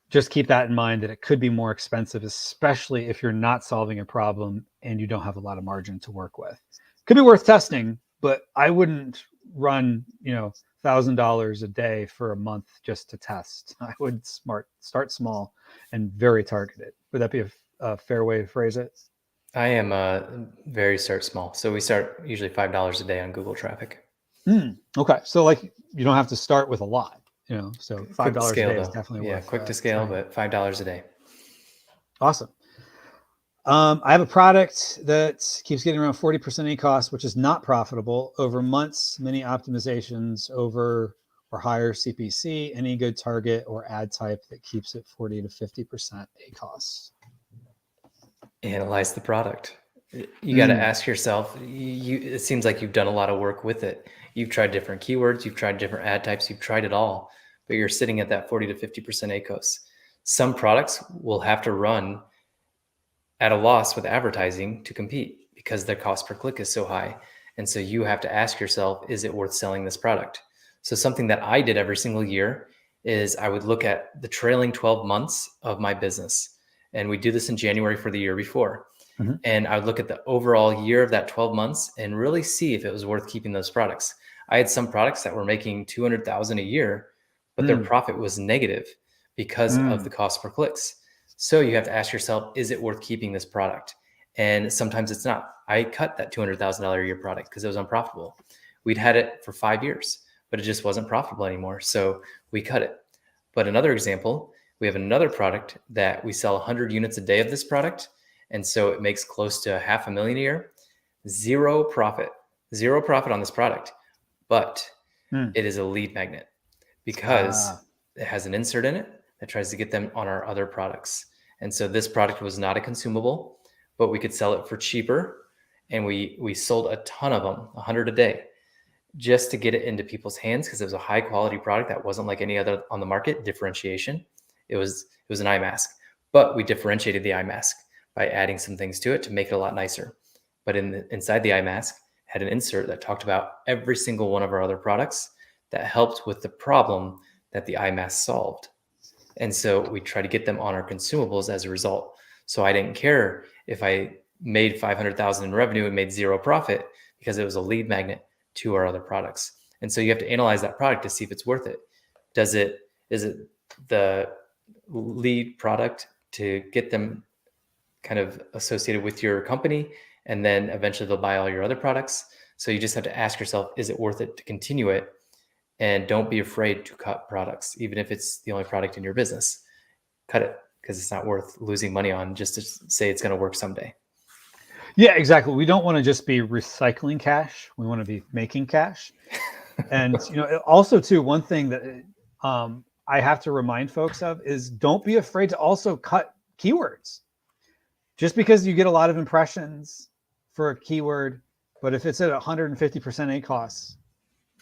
just keep that in mind, that it could be more expensive, especially if you're not solving a problem and you don't have a lot of margin to work with. Could be worth testing, but I wouldn't run, $1,000 a day for a month just to test. I would start small and very targeted. Would that be a fair way to phrase it? I am very start small. So we start usually $5 a day on Google traffic. Okay. So like you don't have to start with a lot, so Quick to $5 a scale, day is though. definitely Yeah, worth quick to scale, trying. but $5 a day. Awesome. I have a product that keeps getting around 40% ACOS, which is not profitable over months, many optimizations over or higher CPC, any good target or ad type that keeps it 40 to 50% ACOS. Analyze the product. You got to ask yourself, it seems like you've done a lot of work with it. You've tried different keywords, you've tried different ad types, you've tried it all, but you're sitting at that 40 to 50% ACOS. Some products will have to run at a loss with advertising to compete because their cost per click is so high. And so you have to ask yourself, is it worth selling this product? So something that I did every single year is I would look at the trailing 12 months of my business. And we do this in January for the year before. And I would look at the overall year of that 12 months and really see if it was worth keeping those products. I had some products that were making 200,000 a year, but their profit was negative because of the cost per clicks. So you have to ask yourself, is it worth keeping this product? And sometimes it's not. I cut that $200,000 a year product because it was unprofitable. We'd had it for 5 years, but it just wasn't profitable anymore. So we cut it. But another example, we have another product that we sell 100 units a day of this product. And so it makes close to $500,000 a year, zero profit on this product, but it is a lead magnet because it has an insert in it that tries to get them on our other products. And so this product was not a consumable, but we could sell it for cheaper. And we sold a ton of them, 100 a day, just to get it into people's hands because it was a high quality product that wasn't like any other on the market. Differentiation. It was an eye mask, but we differentiated the eye mask by adding some things to it to make it a lot nicer. But inside the eye mask had an insert that talked about every single one of our other products that helped with the problem that the eye mask solved. And so we try to get them on our consumables as a result. So I didn't care if I made 500,000 in revenue and made zero profit because it was a lead magnet to our other products. And so you have to analyze that product to see if it's worth it. Is it the lead product to get them kind of associated with your company, and then eventually they'll buy all your other products. So you just have to ask yourself, is it worth it to continue it? And don't be afraid to cut products, even if it's the only product in your business. Cut it because it's not worth losing money on just to say it's going to work someday. Yeah, exactly. We don't want to just be recycling cash. We want to be making cash. And also too, one thing that I have to remind folks of is don't be afraid to also cut keywords. Just because you get a lot of impressions for a keyword, but if it's at 150% ACOS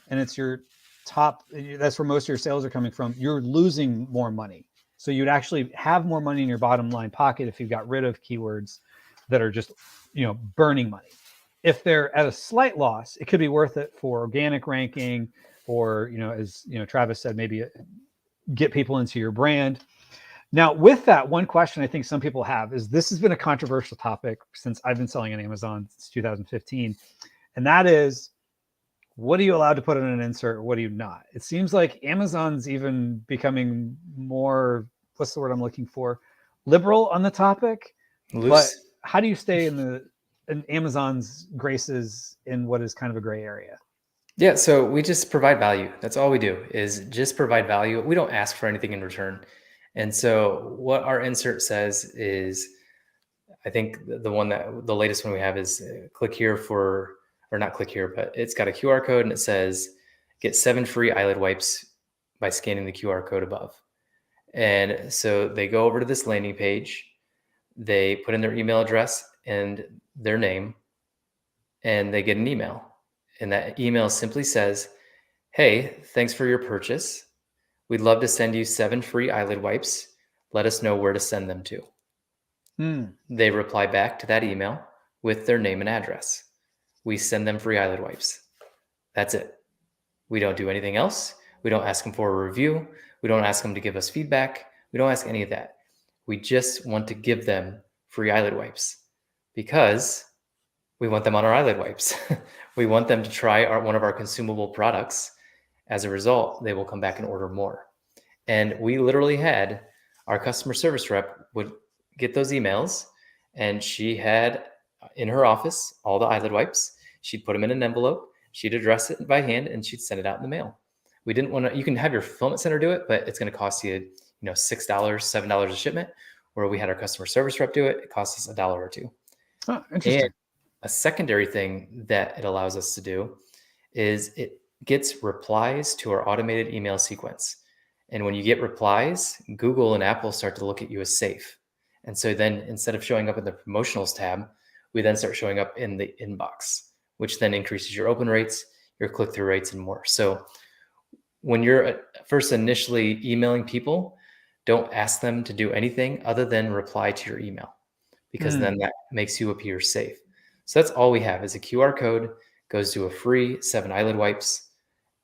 and it's your top, that's where most of your sales are coming from, you're losing more money. So you'd actually have more money in your bottom line pocket if you got rid of keywords that are just, burning money. If they're at a slight loss, it could be worth it for organic ranking or, as Travis said, maybe get people into your brand. Now, with that, one question I think some people have is this has been a controversial topic since I've been selling on Amazon since 2015. And that is, what are you allowed to put in an insert? What are you not? It seems like Amazon's even becoming more, what's the word I'm looking for? Liberal on the topic. Loose. But how do you stay in Amazon's graces in what is kind of a gray area? Yeah, so we just provide value. That's all we do is just provide value. We don't ask for anything in return. And so what our insert says is, I think the latest one we have is click here or not click here, but it's got a QR code and it says, get 7 free eyelid wipes by scanning the QR code above. And so they go over to this landing page, they put in their email address and their name, and they get an email. And that email simply says, hey, thanks for your purchase. We'd love to send you 7 free eyelid wipes. Let us know where to send them to. They reply back to that email with their name and address. We send them free eyelid wipes. That's it. We don't do anything else. We don't ask them for a review. We don't ask them to give us feedback. We don't ask any of that. We just want to give them free eyelid wipes because we want them on our eyelid wipes. We want them to try one of our consumable products As a result, they will come back and order more. And we literally had our customer service rep would get those emails, and she had in her office all the eyelid wipes. She'd put them in an envelope. She'd address it by hand, and she'd send it out in the mail. We didn't want to. You can have your fulfillment center do it, but it's going to cost you, $6, $7 a shipment. Where we had our customer service rep do it, it costs us $1 or $2. Oh, interesting. And a secondary thing that it allows us to do is it gets replies to our automated email sequence. And when you get replies, Google and Apple start to look at you as safe. And so then instead of showing up in the promotionals tab, we then start showing up in the inbox, which then increases your open rates, your click-through rates, and more. So when you're first initially emailing people, don't ask them to do anything other than reply to your email, because then that makes you appear safe. So that's all we have is a QR code, goes to a free 7 eyelid wipes,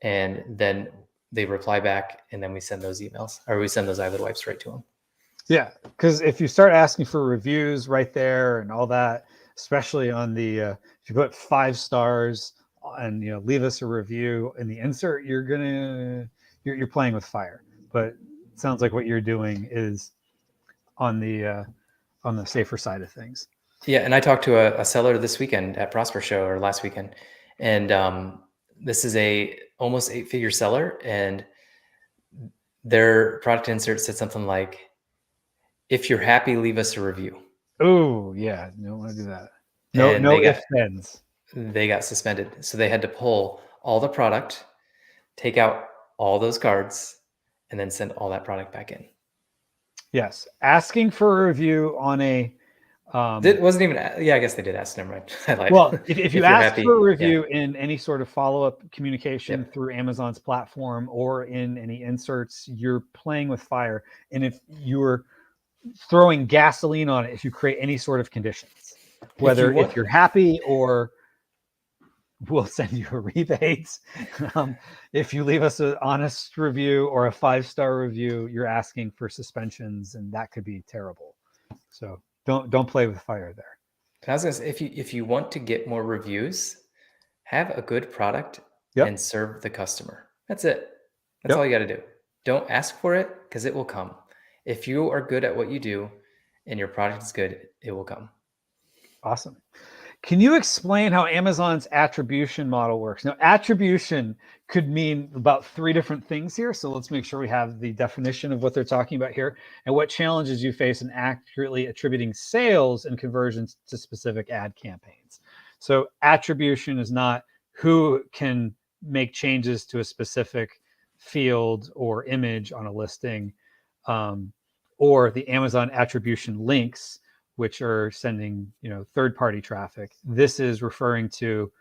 and then they reply back, and then we send those emails, or we send those eyelid wipes right to them. Yeah, because if you start asking for reviews right there and all that, especially on the if you put 5 stars and leave us a review in the insert, you're playing with fire. But it sounds like what you're doing is on the safer side of things. Yeah, and I talked to a seller this weekend at Prosper Show, or last weekend, and this is a almost 8-figure seller, and their product insert said something like, "If you're happy, leave us a review." Oh yeah, don't want to do that. No ifs, ands. They got suspended, so they had to pull all the product, take out all those cards, and then send all that product back in. Yes, asking for a review on a. It wasn't even. Yeah, I guess they did ask. Never mind. I lied. Well, if you ask for a review in any sort of follow-up communication through Amazon's platform or in any inserts, you're playing with fire. And if you're throwing gasoline on it, if you create any sort of conditions, whether if you're happy or we'll send you a rebate, if you leave us an honest review or a 5-star review, you're asking for suspensions, and that could be terrible. So don't play with fire there. I was gonna say, if you want to get more reviews, have a good product and serve the customer. That's it. That's all you got to do. Don't ask for it, because it will come. If you are good at what you do and your product is good, it will come. Awesome. Can you explain how Amazon's attribution model works? Now, attribution could mean about 3 different things here. So let's make sure we have the definition of what they're talking about here and what challenges you face in accurately attributing sales and conversions to specific ad campaigns. So attribution is not who can make changes to a specific field or image on a listing, or the Amazon attribution links, which are sending, third-party traffic. This is referring to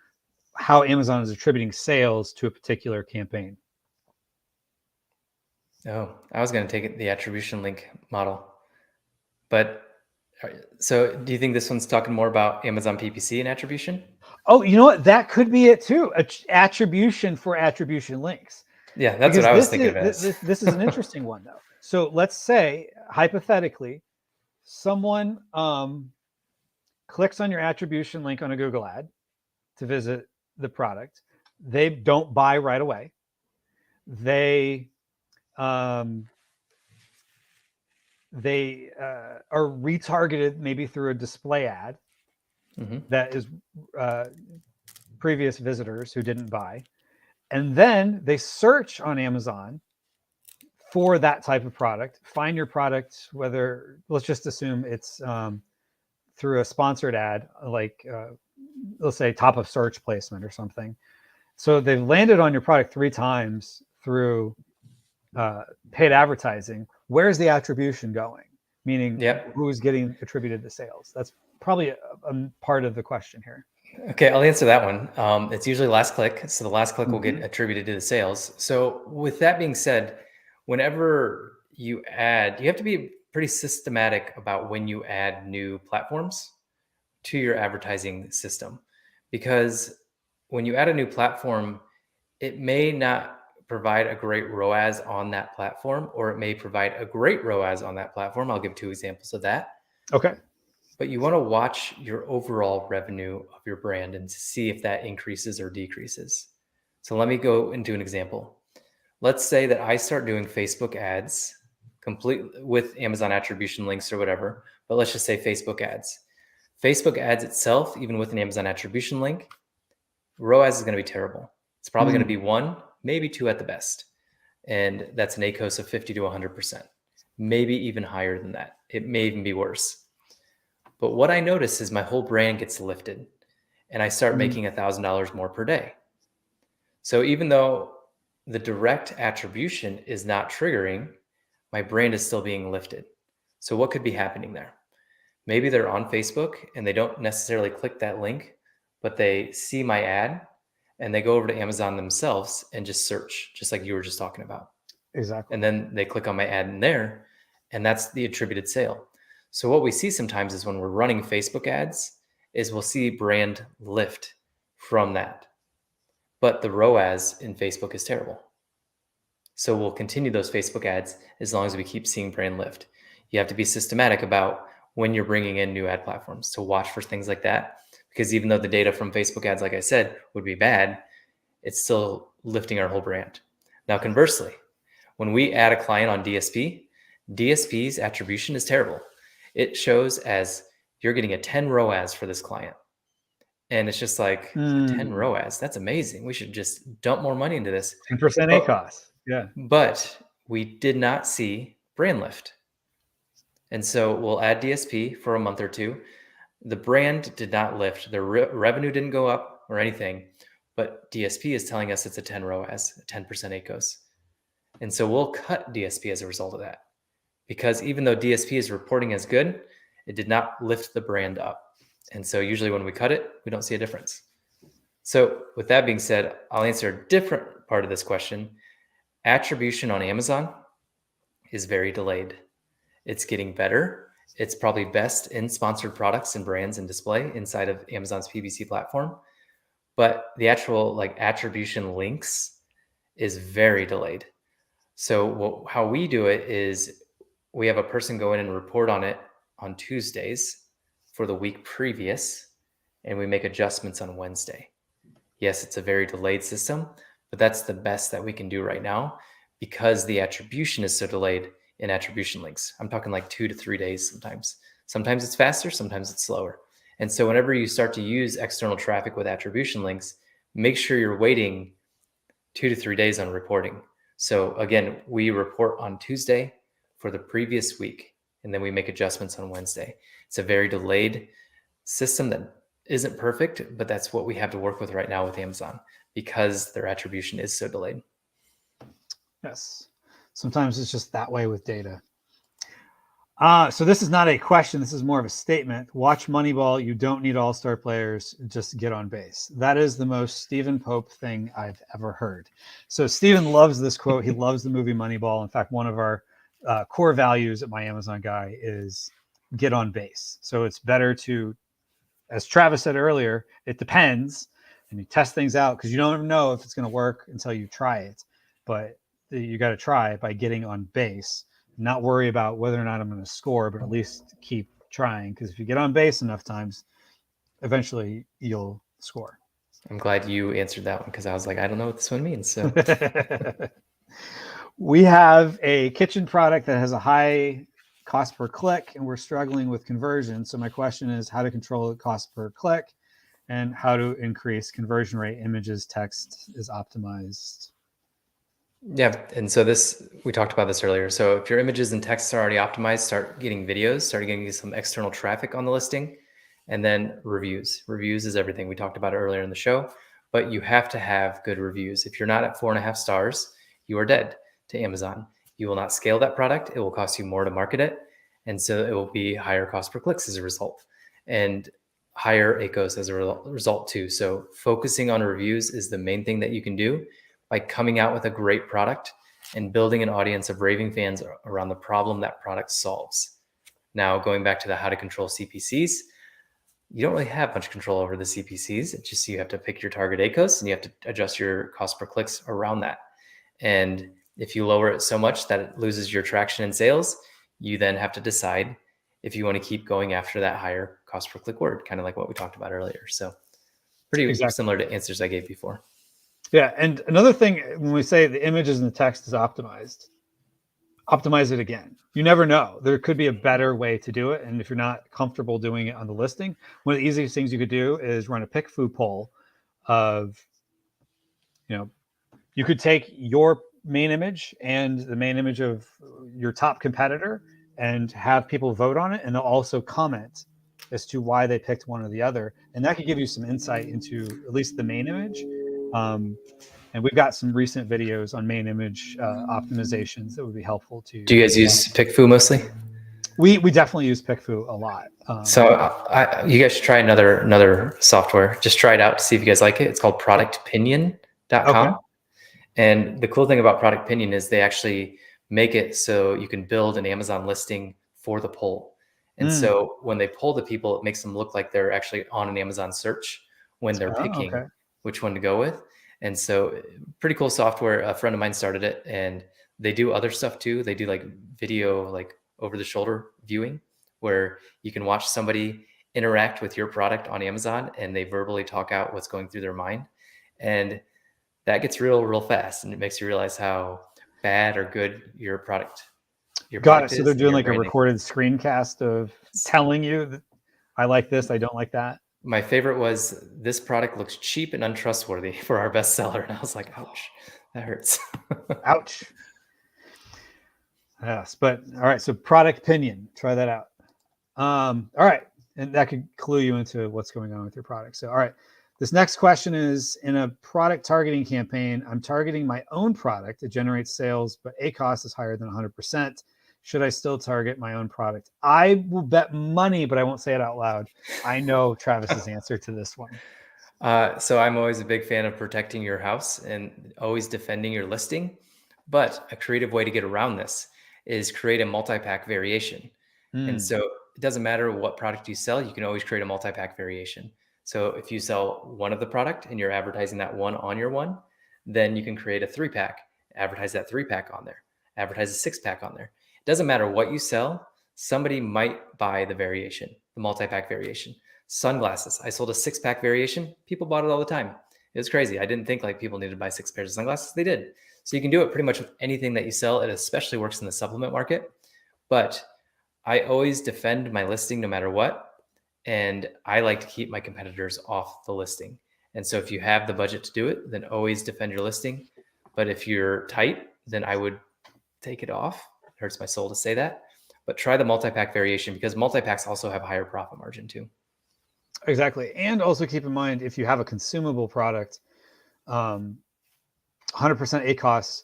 how Amazon is attributing sales to a particular campaign. Oh, I was going to take it the attribution link model. But so do you think this one's talking more about Amazon PPC and attribution? Oh, you know what? That could be it too. Attribution for attribution links. Yeah, that's what I was thinking of. This is an interesting one, though. So let's say, hypothetically, someone clicks on your attribution link on a Google ad to visit the product. They don't buy right away. They are retargeted maybe through a display ad that is previous visitors who didn't buy. And then they search on Amazon for that type of product, find your product, whether, let's just assume it's through a sponsored ad, like let's say top of search placement or something. So they've landed on your product 3 times through paid advertising. Where's the attribution going? Meaning who's getting attributed to sales? That's probably a part of the question here. Okay, I'll answer that one. It's usually last click. So the last click will get attributed to the sales. So with that being said, whenever you add, you have to be pretty systematic about when you add new platforms to your advertising system, because when you add a new platform, it may not provide a great ROAS on that platform, or it may provide a great ROAS on that platform. I'll give 2 examples of that. Okay. But you want to watch your overall revenue of your brand and see if that increases or decreases. So let me go into an example. let's say that I start doing Facebook ads complete with Amazon attribution links or whatever, but let's just say Facebook ads. Facebook ads itself, even with an Amazon attribution link, ROAS is going to be terrible. It's probably going to be 1, maybe 2 at the best. And that's an ACOS of 50 to 100%, maybe even higher than that. It may even be worse. But what I notice is my whole brand gets lifted and I start making $1,000 more per day. So even though the direct attribution is not triggering, my brand is still being lifted. So what could be happening there? Maybe they're on Facebook and they don't necessarily click that link, but they see my ad and they go over to Amazon themselves and just search, just like you were just talking about. Exactly. And then they click on my ad in there, and that's the attributed sale. So what we see sometimes is when we're running Facebook ads is we'll see brand lift from that. But the ROAS in Facebook is terrible. So we'll continue those Facebook ads as long as we keep seeing brand lift. You have to be systematic about when you're bringing in new ad platforms to watch for things like that. Because even though the data from Facebook ads, like I said, would be bad, it's still lifting our whole brand. Now, conversely, when we add a client on DSP, DSP's attribution is terrible. It shows as you're getting a 10 ROAS for this client. And it's just like 10 ROAS. That's amazing. We should just dump more money into this. 10% ACOS. Yeah. But we did not see brand lift. And so we'll add DSP for a month or two. The brand did not lift. The revenue didn't go up or anything, but DSP is telling us it's a 10 ROAS, a 10% ACOS. And so we'll cut DSP as a result of that, because even though DSP is reporting as good, it did not lift the brand up. And so usually when we cut it, we don't see a difference. So with that being said, I'll answer a different part of this question. Attribution on Amazon is very delayed. It's getting better. It's probably best in sponsored products and brands and display inside of Amazon's PPC platform. But the actual attribution links is very delayed. So how we do it is we have a person go in and report on it on Tuesdays for the week previous, and we make adjustments on Wednesday. Yes, it's a very delayed system, but that's the best that we can do right now because the attribution is so delayed in attribution links. I'm talking like 2 to 3 days sometimes. Sometimes it's faster, sometimes it's slower. And so whenever you start to use external traffic with attribution links, make sure you're waiting 2 to 3 days on reporting. So again, we report on Tuesday for the previous week, and then we make adjustments on Wednesday. It's a very delayed system that isn't perfect, but that's what we have to work with right now with Amazon because their attribution is so delayed. Yes. Sometimes it's just that way with data. So this is not a question. This is more of a statement. Watch Moneyball. You don't need all-star players. Just get on base. That is the most Stephen Pope thing I've ever heard. So Stephen loves this quote. He loves the movie Moneyball. In fact, one of our core values at My Amazon Guy is get on base. So it's better to, as Travis said earlier, it depends, and you test things out because you don't know if it's going to work until you try it. But you got to try it by getting on base, not worry about whether or not I'm going to score, but at least keep trying. Because if you get on base enough times, eventually you'll score. I'm glad you answered that one because I was like, I don't know what this one means. So we have a kitchen product that has a high cost per click, and we're struggling with conversion. So my question is how to control the cost per click and how to increase conversion rate. Images, text is optimized. Yeah. And so we talked about this earlier. So if your images and texts are already optimized, start getting videos, start getting some external traffic on the listing, and then reviews. Reviews is everything. We talked about it earlier in the show, but you have to have good reviews. If you're not at 4.5 stars, you are dead to Amazon. You will not scale that product. It will cost you more to market it. And so it will be higher cost per clicks as a result and higher ACOS as a result too. So focusing on reviews is the main thing that you can do by coming out with a great product and building an audience of raving fans around the problem that product solves. Now, going back to the how to control CPCs, you don't really have much control over the CPCs. It's just you have to pick your target ACOS and you have to adjust your cost per clicks around that. And if you lower it so much that it loses your traction in sales, you then have to decide if you want to keep going after that higher cost per click word, kind of like what we talked about earlier. So pretty similar to answers I gave before. Yeah. And another thing, when we say the images and the text is optimized, optimize it again. You never know. There could be a better way to do it. And if you're not comfortable doing it on the listing, one of the easiest things you could do is run a PickFu poll of, you could take your main image and the main image of your top competitor and have people vote on it. And they'll also comment as to why they picked one or the other. And that could give you some insight into at least the main image. And we've got some recent videos on main image optimizations that would be helpful to. Do you guys use PickFu mostly? We definitely use PickFu a lot. So you guys should try another software. Just try it out to see if you guys like it. It's called productpinion.com. Okay. And the cool thing about Product Pinion is they actually make it so you can build an Amazon listing for the poll. And so when they poll the people, it makes them look like they're actually on an Amazon search when they're picking which one to go with. And so pretty cool software. A friend of mine started it, and they do other stuff too. They do like video, like over the shoulder viewing, where you can watch somebody interact with your product on Amazon and they verbally talk out what's going through their mind. And that gets real fast, and it makes you realize how bad or good your product Got it. So is, they're doing like branding. a recorded screencast of telling you that I like this, I don't like that. My favorite was, this product looks cheap and untrustworthy for our bestseller. And I was like, ouch, that hurts. Ouch. Yes, but all right. So Product Pinion, try that out. All right. And that could clue you into what's going on with your product. So, all right. This next question is, in a product targeting campaign, I'm targeting my own product. It generates sales, but ACOS is higher than 100%. Should I still target my own product? I will bet money, but I won't say it out loud. I know Travis's answer to this one. So I'm always a big fan of protecting your house and always defending your listing. But a creative way to get around this is create a multi-pack variation. And so it doesn't matter what product you sell, you can always create a multi-pack variation. So if you sell one of the product and you're advertising that one on your one, then you can create a 3-pack, advertise that 3-pack on there, advertise a 6-pack on there. It doesn't matter what you sell, somebody might buy the variation, the multi-pack variation. Sunglasses, I sold a 6-pack variation. People bought it all the time. It was crazy. I didn't think like people needed to buy 6 pairs of sunglasses. They did. So you can do it pretty much with anything that you sell. It especially works in the supplement market. But I always defend my listing no matter what. And I like to keep my competitors off the listing. And so if you have the budget to do it, then always defend your listing. But if you're tight, then I would take it off. It hurts my soul to say that. But try the multi-pack variation, because multi-packs also have higher profit margin too. Exactly. And also keep in mind, if you have a consumable product, 100% ACOS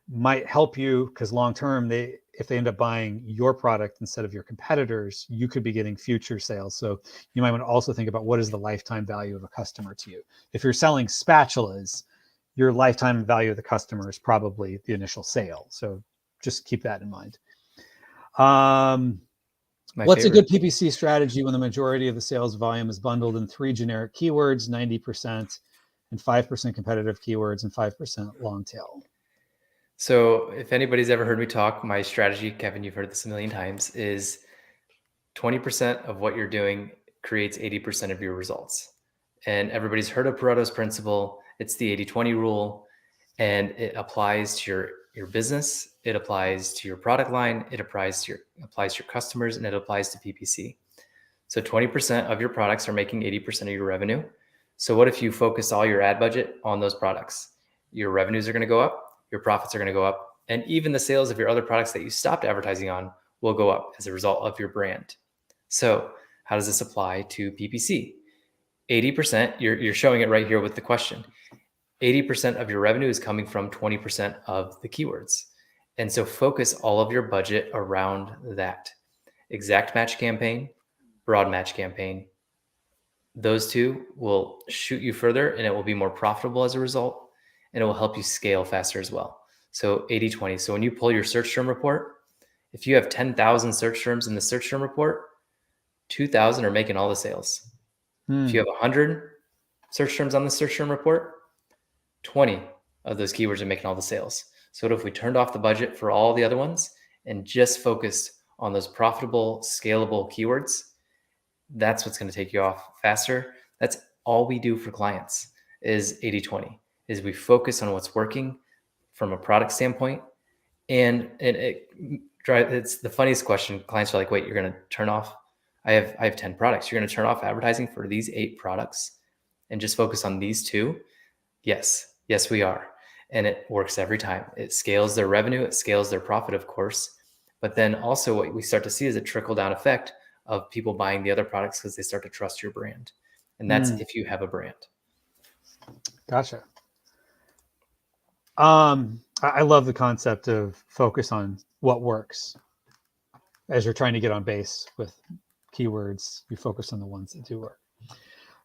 might help you, because long-term, if they end up buying your product instead of your competitors, you could be getting future sales. So you might want to also think about, what is the lifetime value of a customer to you? If you're selling spatulas, your lifetime value of the customer is probably the initial sale. So just keep that in mind. What's a good PPC strategy when the majority of the sales volume is bundled in 3 generic keywords, 90%, and 5% competitive keywords, and 5% long tail? So if anybody's ever heard me talk, my strategy, Kevin, you've heard this a million times, is 20% of what you're doing creates 80% of your results. And everybody's heard of Pareto's principle. It's the 80-20 rule, and it applies to your business. It applies to your product line. It applies to your customers, and it applies to PPC. So 20% of your products are making 80% of your revenue. So what if you focus all your ad budget on those products? Your revenues are going to go up. Your profits are going to go up, and even the sales of your other products that you stopped advertising on will go up as a result of your brand. So how does this apply to PPC? 80%, you're showing it right here with the question. 80% of your revenue is coming from 20% of the keywords. And so focus all of your budget around that. Exact match campaign, broad match campaign. Those two will shoot you further, and it will be more profitable as a result. And it will help you scale faster as well. So 80-20. So when you pull your search term report, if you have 10,000 search terms in the search term report, 2,000 are making all the sales. If you have 100 search terms on the search term report, 20 of those keywords are making all the sales. So what if we turned off the budget for all the other ones and just focused on those profitable, scalable keywords? That's what's going to take you off faster. That's all we do for clients is 80-20. is we focus on what's working from a product standpoint. And it's the funniest question. Clients are like, wait, you're going to turn off, I have 10 products. You're going to turn off advertising for these 8 products and just focus on these 2? Yes, we are. And it works every time. It scales their revenue, it scales their profit, of course. But then also what we start to see is a trickle down effect of people buying the other products because they start to trust your brand. And that's if you have a brand. Gotcha. I love the concept of focus on what works. As you're trying to get on base with keywords, you focus on the ones that do work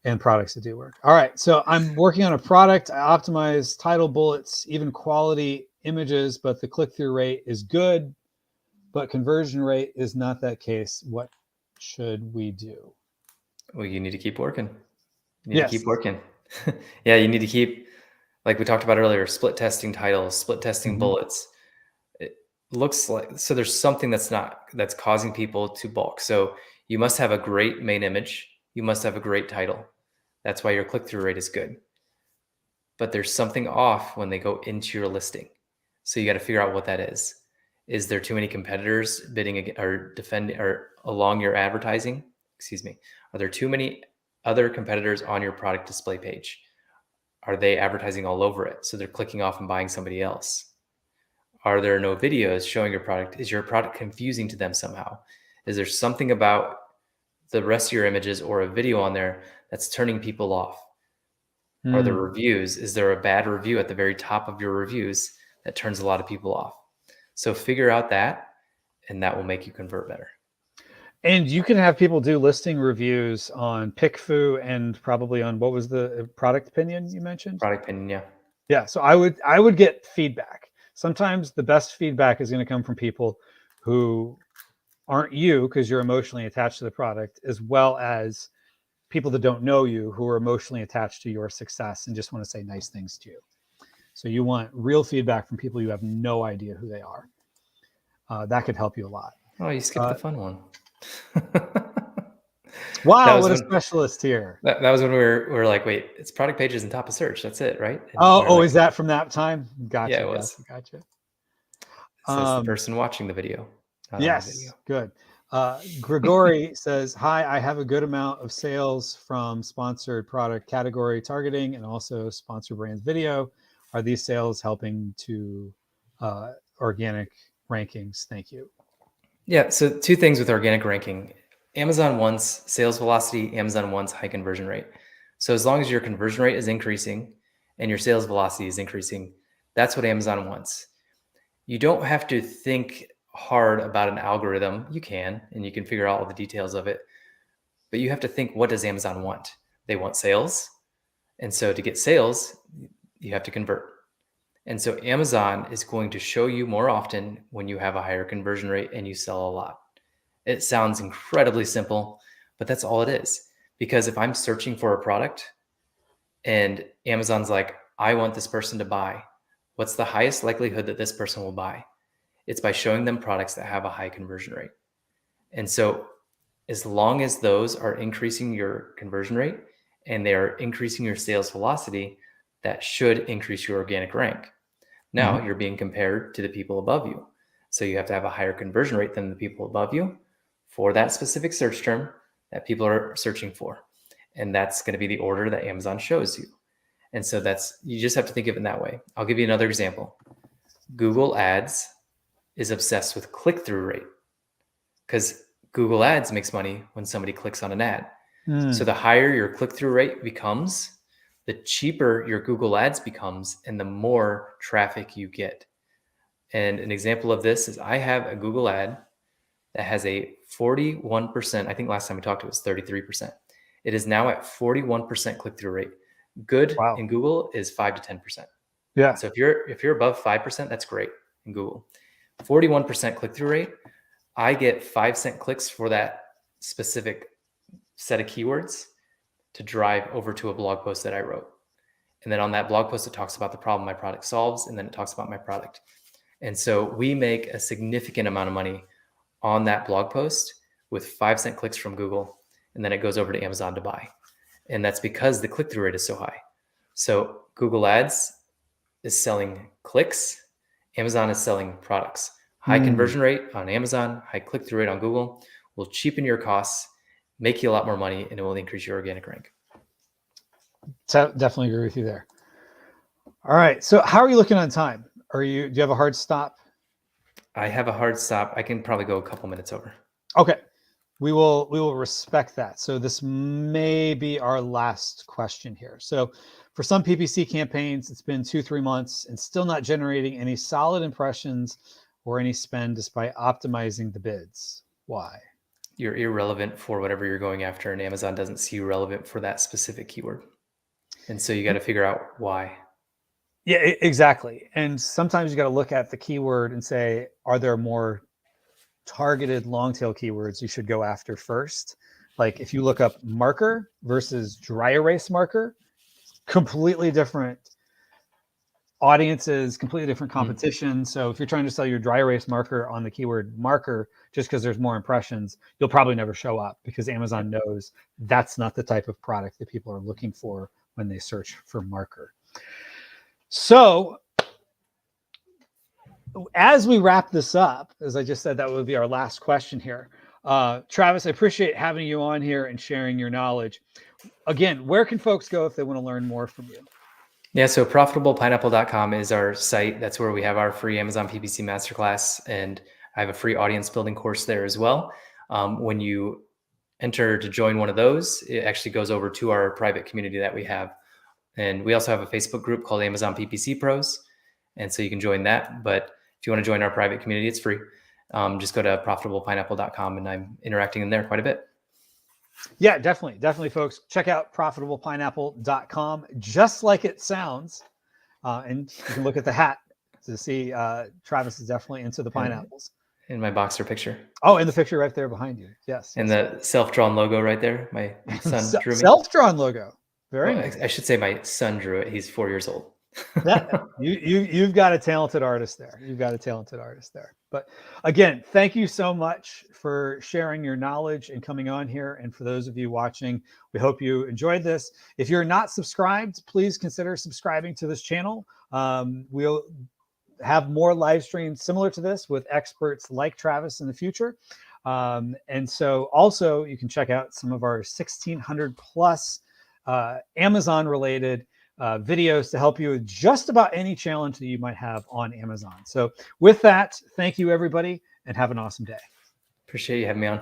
and products that do work. All right. So I'm working on a product. I optimize title, bullets, even quality images, but the click-through rate is good, but conversion rate is not that case. What should we do? Well, you need to keep working. You need to keep working. Yeah, you need to keep, like we talked about earlier, split testing titles, split testing bullets. It looks like, so there's something that's causing people to balk. So you must have a great main image. You must have a great title. That's why your click-through rate is good. But there's something off when they go into your listing. So you got to figure out what that is. Is there too many competitors bidding or defending or along your advertising? Excuse me. Are there too many other competitors on your product display page? Are they advertising all over it? So they're clicking off and buying somebody else. Are there no videos showing your product? Is your product confusing to them somehow? Is there something about the rest of your images or a video on there that's turning people off? Are there reviews? Is there a bad review at the very top of your reviews that turns a lot of people off? So figure out that, and that will make you convert better. And you can have people do listing reviews on PickFu and probably on, what was the Product Opinion you mentioned? Product Opinion, yeah. Yeah. So I would get feedback. Sometimes the best feedback is going to come from people who aren't you because you're emotionally attached to the product, as well as people that don't know you who are emotionally attached to your success and just want to say nice things to you. So you want real feedback from people you have no idea who they are. That could help you a lot. Oh, you skipped the fun one. Wow, what a specialist here. That was when we were like, wait, it's product pages and top of search. That's it, right? And like, is that from that time? Gotcha. Yeah, it was. Gotcha. Says the person watching the video. Yes, good. Grigori says, hi, I have a good amount of sales from sponsored product category targeting and also sponsor brands video. Are these sales helping to organic rankings? Thank you. Yeah, so 2 things with organic ranking. Amazon wants sales velocity, Amazon wants high conversion rate. So as long as your conversion rate is increasing and your sales velocity is increasing, that's what Amazon wants. You don't have to think hard about an algorithm. You can, and you can figure out all the details of it. But you have to think, what does Amazon want? They want sales. And so to get sales, you have to convert. And so Amazon is going to show you more often when you have a higher conversion rate and you sell a lot. It sounds incredibly simple, but that's all it is. Because if I'm searching for a product and Amazon's like, I want this person to buy, what's the highest likelihood that this person will buy? It's by showing them products that have a high conversion rate. And so as long as those are increasing your conversion rate and they are increasing your sales velocity, that should increase your organic rank. Now you're being compared to the people above you. So you have to have a higher conversion rate than the people above you for that specific search term that people are searching for. And that's going to be the order that Amazon shows you. And so you just have to think of it in that way. I'll give you another example. Google Ads is obsessed with click-through rate because Google Ads makes money when somebody clicks on an ad. So the higher your click-through rate becomes, the cheaper your Google Ads becomes and the more traffic you get. And an example of this is I have a Google ad that has a 41%. I think last time we talked, it was 33%. It is now at 41% click-through rate. Good in Google is 5 to 10%. Yeah. So if you're above 5%, that's great in Google. 41% click-through rate. I get 5-cent clicks for that specific set of keywords to drive over to a blog post that I wrote. And then on that blog post, it talks about the problem my product solves, and then it talks about my product. And so we make a significant amount of money on that blog post with 5-cent clicks from Google, and then it goes over to Amazon to buy. And that's because the click-through rate is so high. So Google Ads is selling clicks. Amazon is selling products. High conversion rate on Amazon, high click-through rate on Google will cheapen your costs, make you a lot more money, and it will increase your organic rank. So definitely agree with you there. All right. So how are you looking on time? Do you have a hard stop? I have a hard stop. I can probably go a couple minutes over. Okay. We will respect that. So this may be our last question here. So for some PPC campaigns, it's been 2-3 months and still not generating any solid impressions or any spend despite optimizing the bids. Why? You're irrelevant for whatever you're going after, and Amazon doesn't see you relevant for that specific keyword. And so you got to figure out why. Yeah, exactly. And sometimes you got to look at the keyword and say, are there more targeted long tail keywords you should go after first? Like if you look up marker versus dry erase marker, completely different audiences, completely different competition. So if you're trying to sell your dry erase marker on the keyword marker, just because there's more impressions, you'll probably never show up because Amazon knows that's not the type of product that people are looking for when they search for marker. So as we wrap this up, as I just said, that would be our last question here. Travis, I appreciate having you on here and sharing your knowledge. Again, where can folks go if they want to learn more from you? Yeah, so profitablepineapple.com is our site. That's where we have our free Amazon PPC masterclass, and I have a free audience building course there as well. When you enter to join one of those, it actually goes over to our private community that we have. And we also have a Facebook group called Amazon PPC Pros. And so you can join that. But if you want to join our private community, it's free. Just go to profitablepineapple.com, and I'm interacting in there quite a bit. Yeah, definitely, folks. Check out profitablepineapple.com, just like it sounds. And you can look at the hat to see Travis is definitely into the pineapples. In my Boxer picture. Oh, and the picture right there behind you. Yes. And the self-drawn logo right there. My son drew me. Self-drawn logo. Very nice. I should say my son drew it. He's 4 years old. You've got a talented artist there. But again, thank you so much for sharing your knowledge and coming on here. And for those of you watching, we hope you enjoyed this. If you're not subscribed, please consider subscribing to this channel. We'll have more live streams similar to this with experts like Travis in the future. And so also you can check out some of our 1,600 plus Amazon related videos to help you with just about any challenge that you might have on Amazon. So with that, thank you everybody and have an awesome day. Appreciate you having me on.